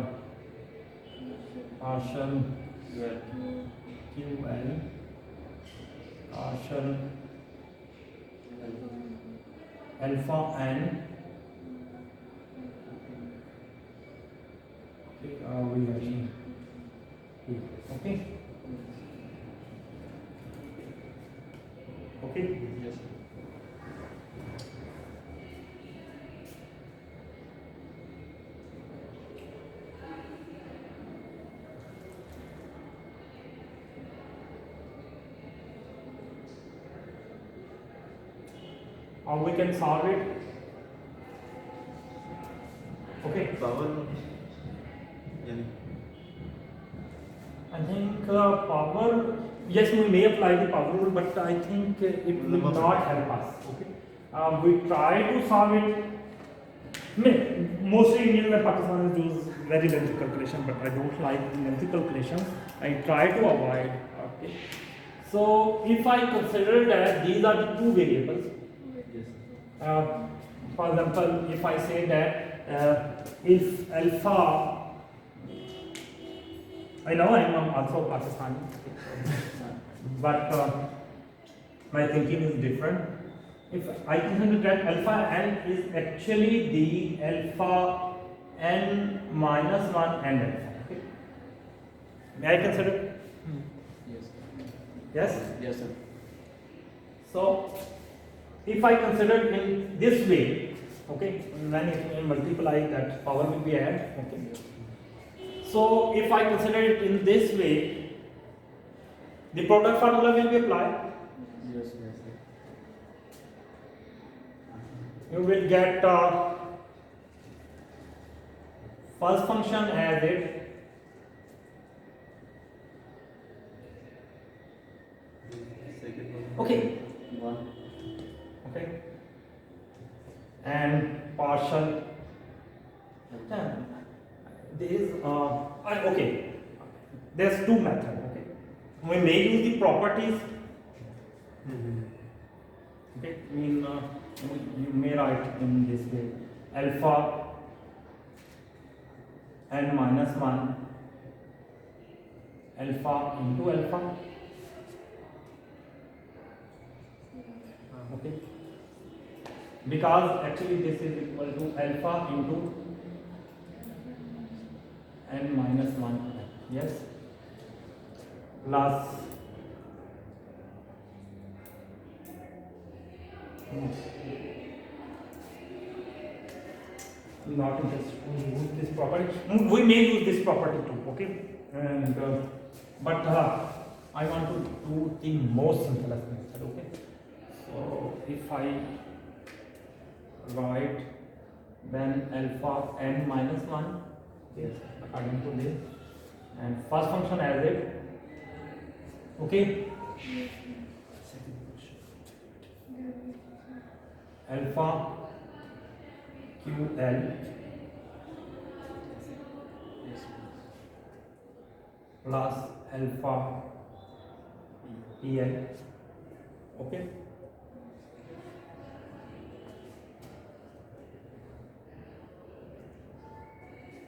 partial Well, QL partial alpha n. Okay, we are seeing here. Okay, okay. yes, sir. How we can solve it? Okay, power यानी I think power, yes, we may apply the power rule, but I think it will not help us. Okay, we try to solve it. Mostly Indians and Pakistanis do very lengthy calculation, but I don't like lengthy calculations. I try to avoid. Okay, so if I consider that these are the two variables, Yes, for example, if I say that if alpha, I know I am also Pakistani, but my thinking is different. If I consider that alpha n is actually the alpha n minus 1 and alpha. Okay. May I consider? yes, Yes? yes, sir. So, if I consider in this way, okay, when it multiply, that power will be added. Okay. So, if I consider it in this way, the product formula will be applied. Yes, yes, sir. You will get first function as it, second one okay, One. okay, and partial. There is okay. There's two methods. Okay, we may use the properties. Okay, I mean you may write in this way: alpha n minus 1 alpha into alpha. Okay, because actually this is equal to alpha into n minus 1, yes, plus not interested to use this property. We may use this property too, okay, and but I want to do the most simplest method. Okay, so if I write then alpha n minus 1, yes, according to this, and first function as it, okay, alpha QL Yes, plus alpha PL, okay,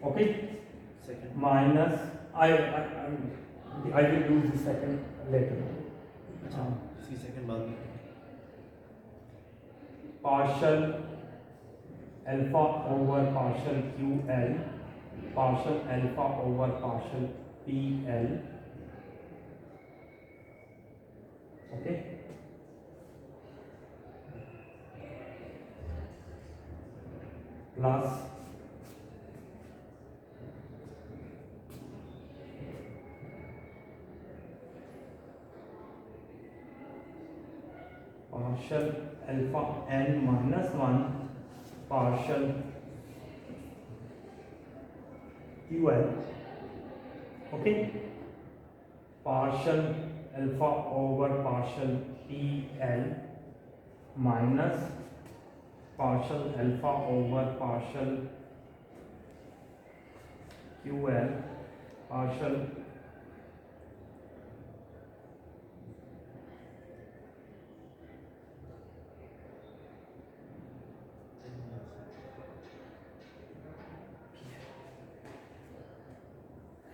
Okay, Second. minus I will use the second later. अच्छा इसकी second बाद में Partial alpha over partial QL, partial alpha over partial PL. Okay. Plus partial alpha n minus 1 partial QL. Okay, partial alpha over partial PL minus partial alpha over partial QL partial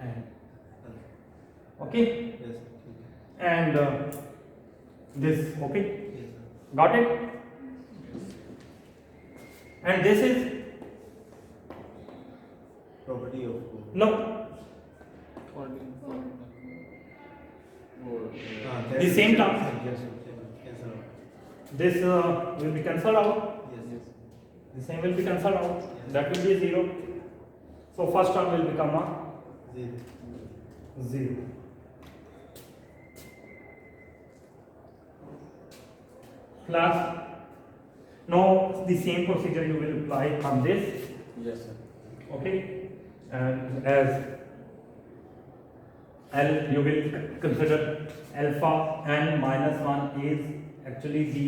and okay, yes and this okay, yes got it, and this is property of no The same term. cancel out. this will be cancelled out, Yes. the same will be cancelled out, that will be 0, so first term will become a Zero. 0. Plus now the same procedure you will apply on this. Yes, sir. Okay, and as L you will consider alpha n minus 1 is actually the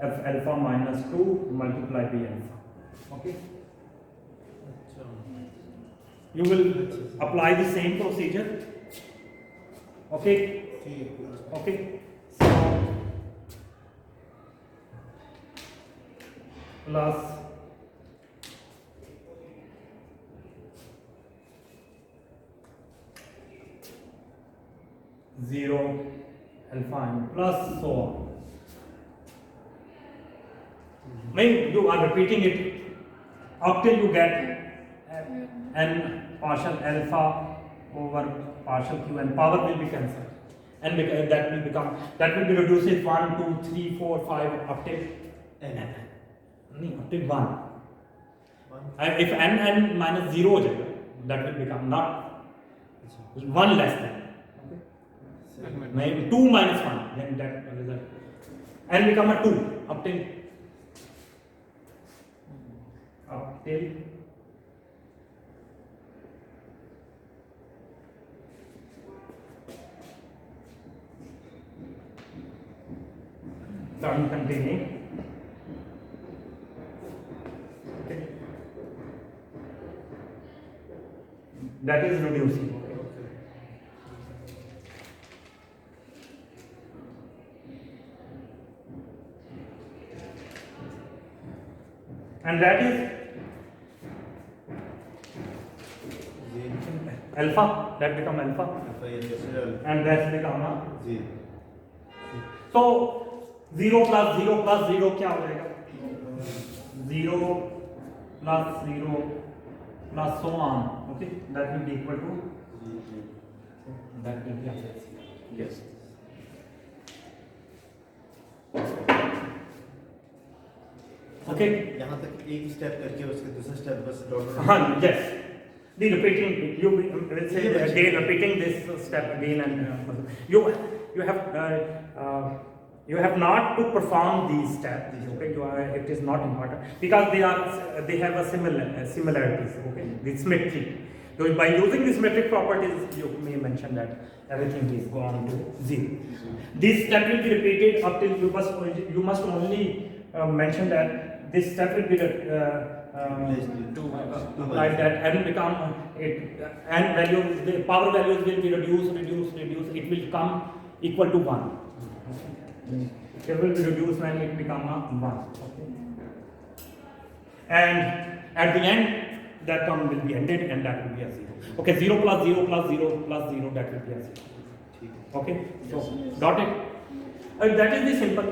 f alpha minus 2 multiplied by alpha. Okay, अच्छा you will apply the same procedure. Okay, ठीक है okay, so plus zero alpha n plus so on. Maybe you are repeating it up till you get n partial alpha over partial q and power will be cancelled, and that will become, that will be reduced as 1 2 3 4 5 up till N. up till 1. One. If n minus 0 हो जाएगा, that will become not अच्छा 1 less than. Second. Maybe 2 minus 1, then that result n become a 2 up till term containing, okay, that is reducing. And that is Zero. alpha, that become alpha, Alpha yes yes and that become a, zero. so 0 plus 0 plus 0 क्या हो जाएगा, 0 plus 0 plus so on, okay, that will be equal to, that will be Yes. okay. यहाँ तक एक step करके उसके दूसरा step बस dot Yes, the repeating, you will say Yeah, again repeating this step again, and you have not to perform these steps. Okay, it is not important because they have a similarities. Okay, the symmetry. So by using the symmetric properties, you may mention that everything is gone to 0. This step will be repeated up till you must only mention that this step will be like that, and become it, and values, the power values will be reduced, it will come equal to 1. It will be reduced when it become a 1. Okay. And at the end that term will be ended and that will be a 0. Okay, 0 plus 0 plus 0 plus 0, that will be a 0. ठीक है. Okay, so got it? That is the simple.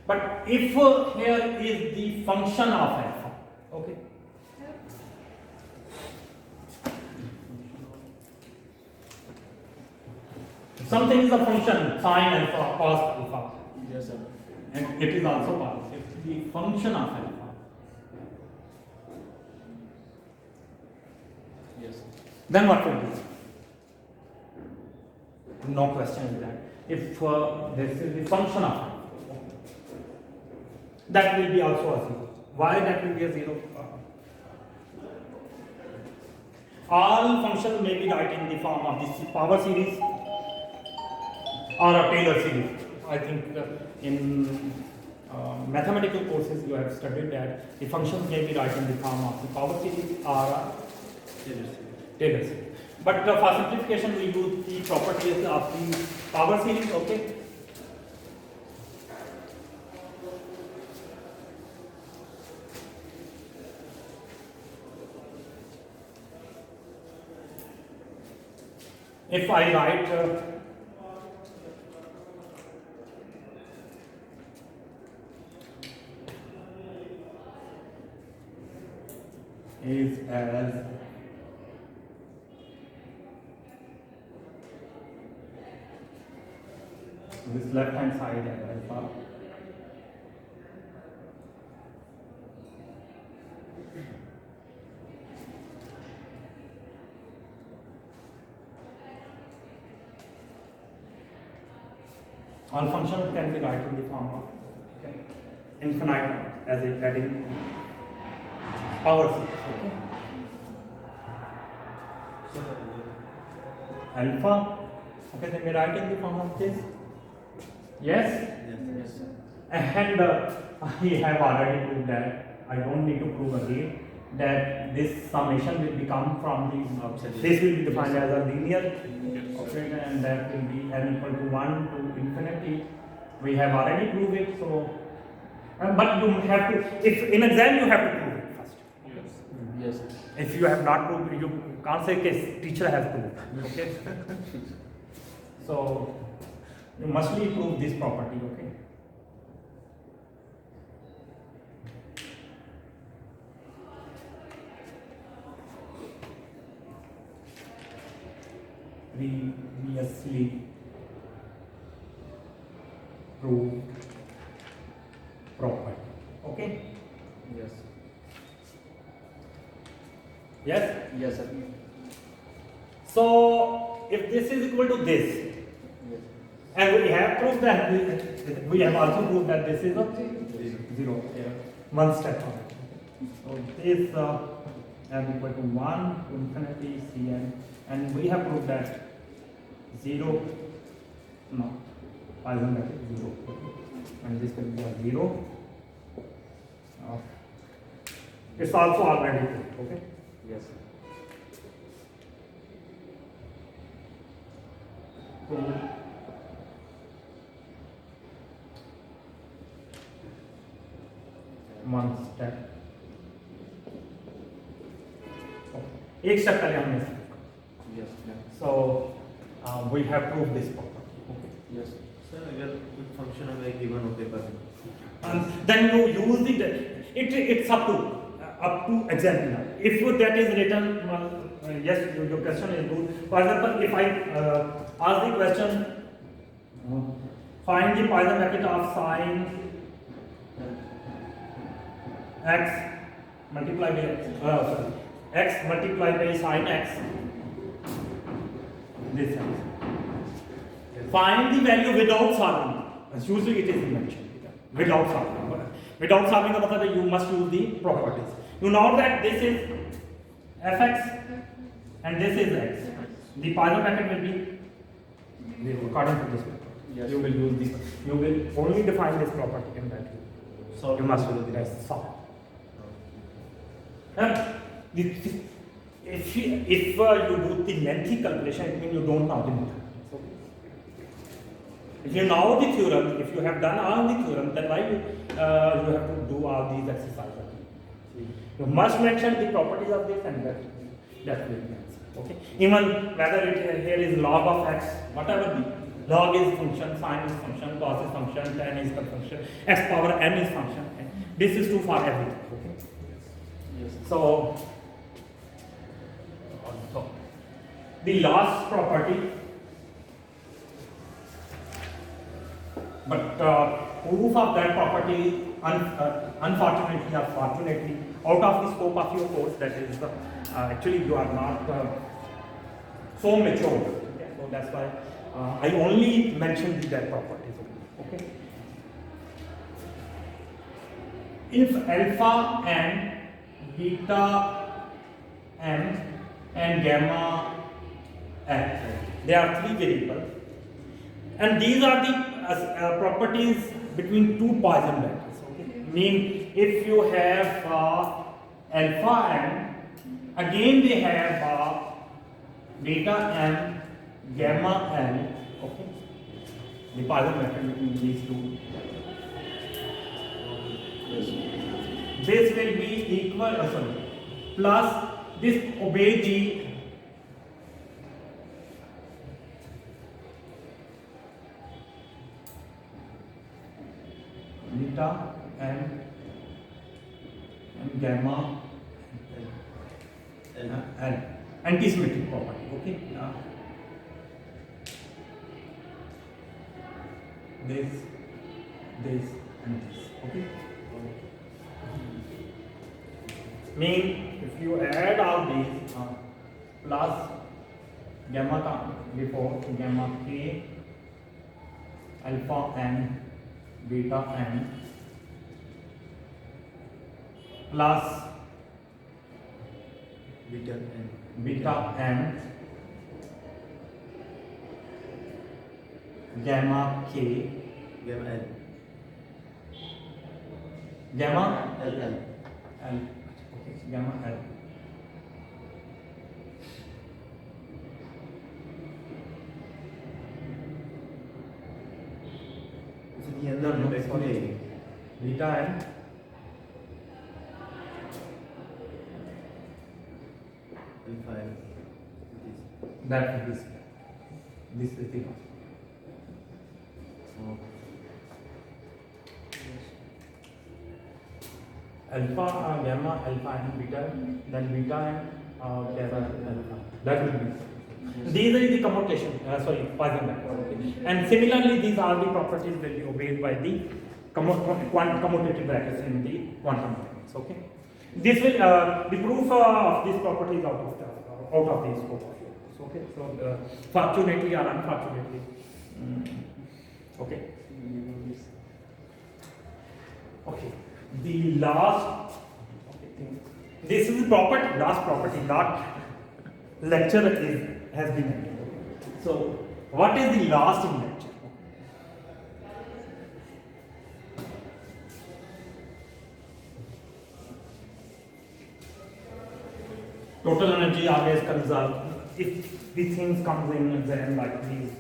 But if here is the function of alpha, okay? Something is a function, sine alpha, cos alpha, Yes, sir. and it is also positive. The function of alpha. Yes. Then what will be? No question is that. If this is the function of alpha, that will be also a 0. Why that will be a 0? All functions may be written in the form of this power series or a Taylor series. I think in mathematical courses you have studied that the functions may be written in the form of the power series or a Taylor series. But for simplification we use the properties of the power series, okay? If I write is as this left hand side as alpha, all functions can be written in the form of infinite as a adding power series, okay? Alpha, okay, then we write in the form of this. Yes? Yes, sir. And I have already proved that, I don't need to prove again, that this summation will become from the, this will be defined as a linear operator and that will be n equal to 1 to infinity. We have already proved it, so, but you have to, if in exam you have to prove it first. Yes. Yes, sir. If you have not proved, you can't say case teacher has proved, okay? So, you must prove this property, okay? Previously proved property, okay? Yes. Yes? Yes, sir. So, if this is equal to this, Yes. and we have proved that, we have also proved that this is a 0, one step on it. So, this n equal to 1 to infinity Cn, and we have proved that 0, no, Poisson matrix 0, and this will be a 0. It's also already proved, okay? Yes, sir. One step. एक step पहले हमने Yes, ma'am. so we have proved this property, okay? Yes. Sir अगर कुछ function हमें given हो paper में And then you use it's up to examiner. If that is written, yes, your question is good. For example, if I ask the question, find the Poisson bracket of sine x multiplied by x multiplied by sine x. This x. Find the value without solving. Usually it is mentioned without solving. Without solving the matter, you must use the properties. You know that this is fx and this is x. The Poisson bracket will be according to this property. Yes. You will use this. You will only define this property in that. You must use this. Solve. If you do the lengthy calculation, it means you don't know the mathematics. Okay? If you know the theorem, if you have done all the theorem, then why you have to do all these exercises? You must mention the properties of this and that will be answer. Okay. Even whether it here is log of x, whatever the log is function, sine is function, cos is function, tan is the function, x power n is function. And this is true for everything. Okay. Yes. So also the last property, but proof of that property unfortunately or fortunately out of the scope of your course. That is actually you are not so mature. Okay? So that's why I only mentioned that properties. Okay. If alpha and beta m and gamma n, they are three variables, and these are the properties between two Poisson vectors. Okay. Mean if you have alpha n, again they have beta n, gamma n. Okay. The Poisson vector between these two. This will be equal, plus this obey the beta and gamma and antisymmetric property. Okay. This and this. Okay. Mean if you add all these plus gamma before gamma k, alpha n, beta n, plus beta n, gamma k, gamma L, okay, gamma L. Beta n, that is this is the alpha, gamma, alpha and beta, then beta and gamma alpha. That will be. These are the commutation, Poisson vector. Okay. And similarly, these are the properties will be obeyed by the commutative brackets in the quantum mechanics. Okay. This will the proof of this property is out of the scope of your course. Okay. So fortunately or unfortunately, okay. Okay. The last thing. This is the property. Last property, not lecture has been ended. So what is the last in lecture? Total energy always conserved. If the things comes in exam like these,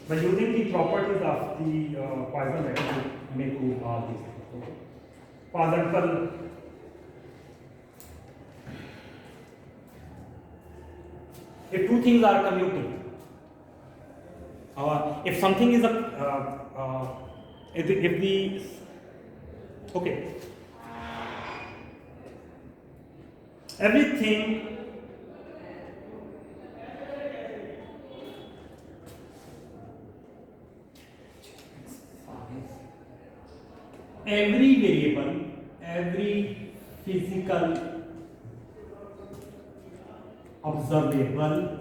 by using the properties of the Poisson vector, may prove all these things. Okay. For example, if two things are commuting, if something is okay, everything every variable, every physical observable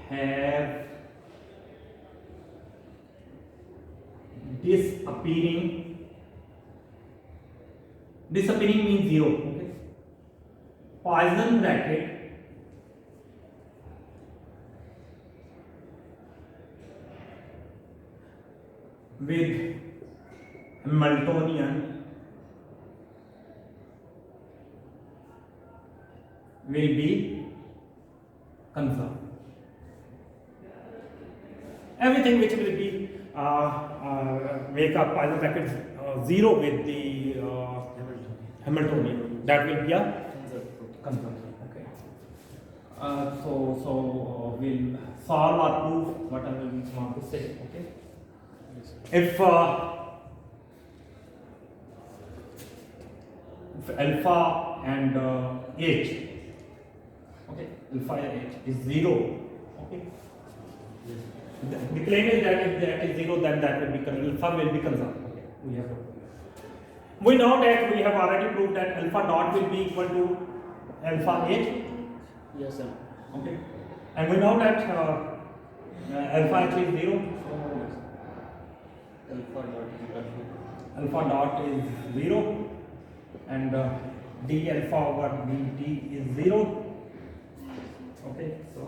have disappearing means zero. Okay. Poisson bracket with Hamiltonian will be conserve. Everything which will be make a Poisson bracket zero with the Hamiltonian, that will be a conserve. Okay. So we'll solve or prove whatever we want to say. Okay. If alpha and h, okay, alpha and h is zero. Okay. The claim is that if that is zero, then that will be alpha will be conserved. Okay. We know that we have already proved that alpha dot will be equal to alpha h. Yes, sir. Okay. And we know that alpha h is zero. Alpha dot is zero, and d alpha over dt is zero. Okay. So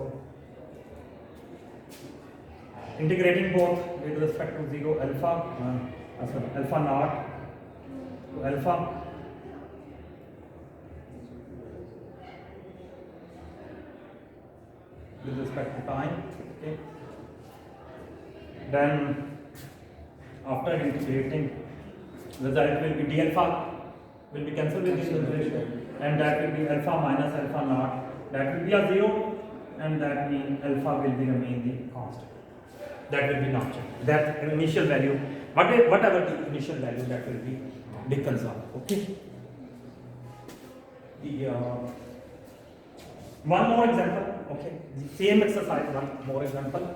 integrating both with respect to zero, alpha alpha naught to alpha with respect to time. Okay. Then after integrating, result will be d alpha will be cancelled with this integration, and that will be alpha minus alpha naught, that will be a zero, and that means alpha will be remain the constant. That will be not changed. That initial value, whatever the initial value, that will be conserved. Okay. The one more example. Okay. The same exercise. One more example.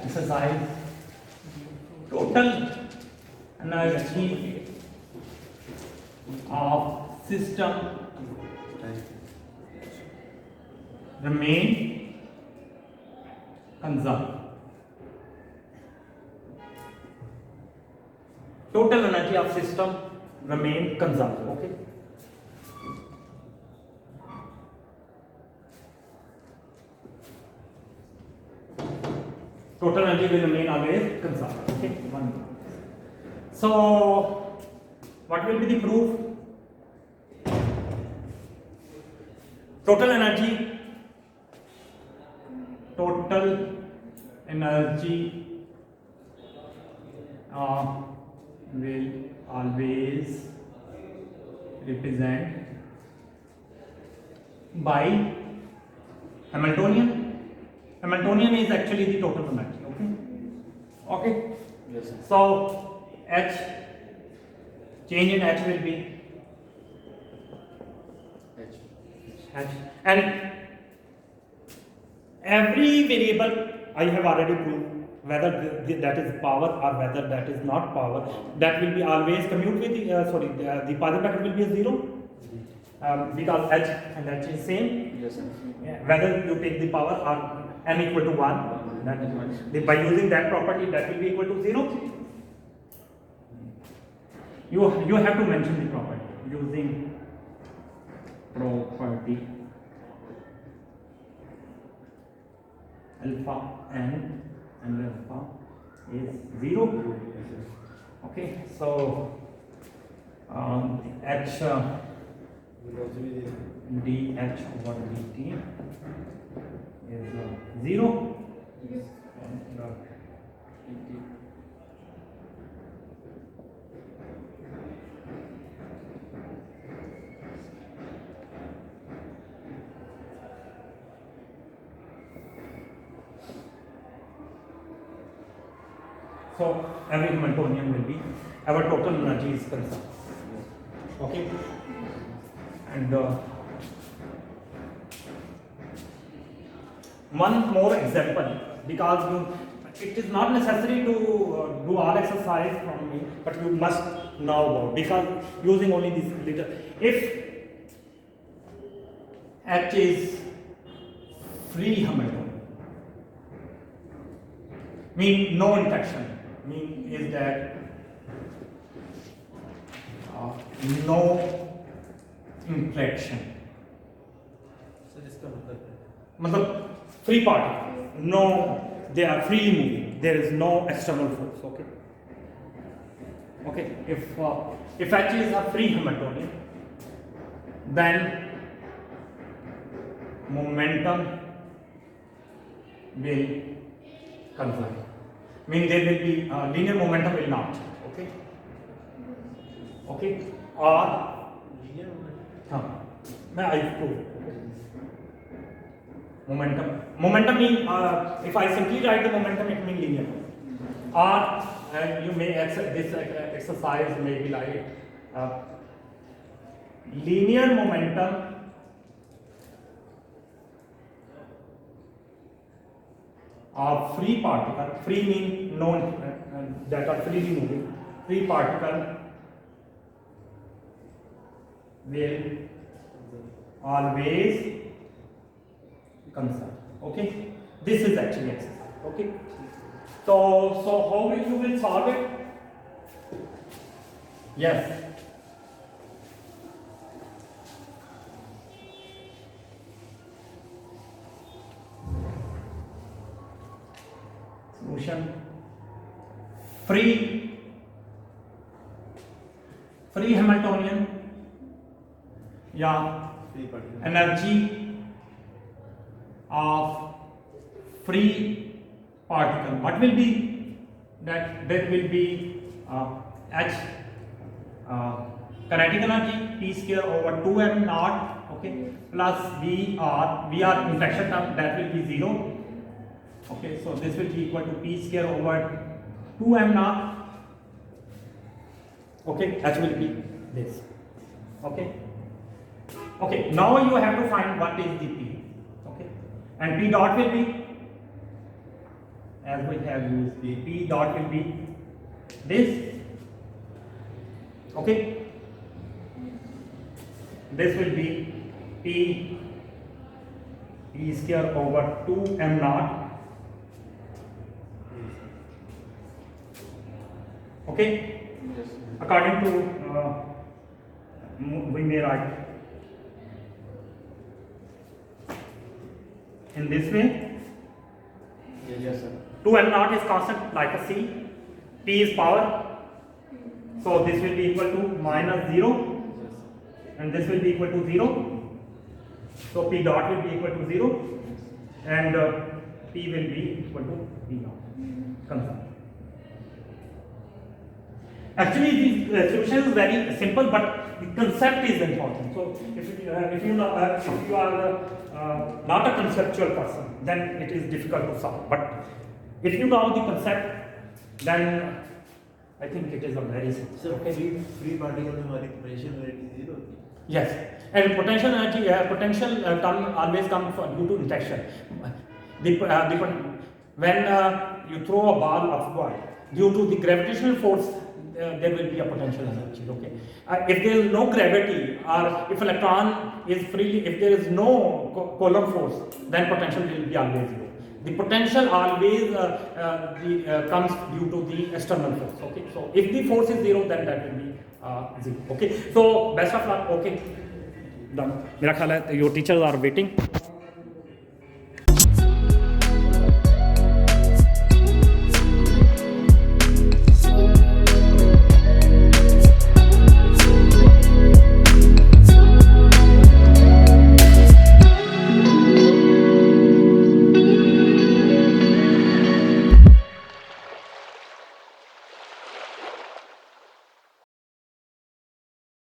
Exercise total energy of system remain conserved. Total energy of system remain conserved. Okay. Total energy will remain always conserved. Okay. So, what will be the proof? Total energy will always represent by Hamiltonian. Hamiltonian is actually the total energy. Okay. Okay. Yes, sir. So H, change in H will be H, and every variable I have already proved, whether that is power or whether that is not power, that will be always commute with the the Poisson bracket will be a zero, because H and H is same. Yes, sir. Whether you take the power or n equal to 1, that is by using that property, that will be equal to 0. You have to mention the property using property alpha n and alpha is 0. Okay, so h dh over dt is 0. And, so every Hamiltonian will be our total energy is conserved. Okay, and one more example, because it is not necessary to do all exercise from me, but you must know about, because using only this little, if H is free Hamiltonian, mean no interaction, mean is that no interaction इसका मतलब है मतलब free particle, no, they are freely moving, there is no external force. Okay, okay, if H is a free Hamiltonian, then momentum will conserve, mean there will be linear momentum will not change. Okay, okay, or linear moment हाँ मैं I prove momentum mean if I simply write the momentum it mean linear, or you may this exercise may be like linear momentum of free particle, free mean known that are freely moving, free particle will always conserve. Okay, this is actually exercise. Okay, so how will you solve it? Yes. Solution: free Hamiltonian या free particle energy of free particle. What will be that? That will be H kinetic energy P square over 2m naught. Okay, plus VR interaction term, that will be 0. Okay, so this will be equal to P square over 2m naught. Okay, H will be this. Okay. Okay, now you have to find what is the P. Okay, and P dot will be, as we have used, the P dot will be this. Okay, this will be P square over 2m naught. Okay, Yes. according to we may write in this way. Yes, sir. 2m naught is constant like a C, P is power, so this will be equal to minus 0 and this will be equal to 0, so P dot will be equal to 0 and P will be equal to P naught. Constant. Actually the solution is very simple, but the concept is important. So if you are not a conceptual person, then it is difficult to solve. But if you know the concept, then I think it is a very simple. Sir free particle में हमारी potential velocity 0 होती है Yes, and potential energy, potential term always comes due to interaction. When you throw a ball upward, due to the gravitational force, there will be a potential energy. Okay, if there is no gravity, or if electron is freely, if there is no Coulomb force, then potential will be always zero. The potential always comes due to the external force. Okay, so if the force is zero, then that will be zero. Okay, so best of luck. Okay, done. मेरा ख्याल है your teachers are waiting.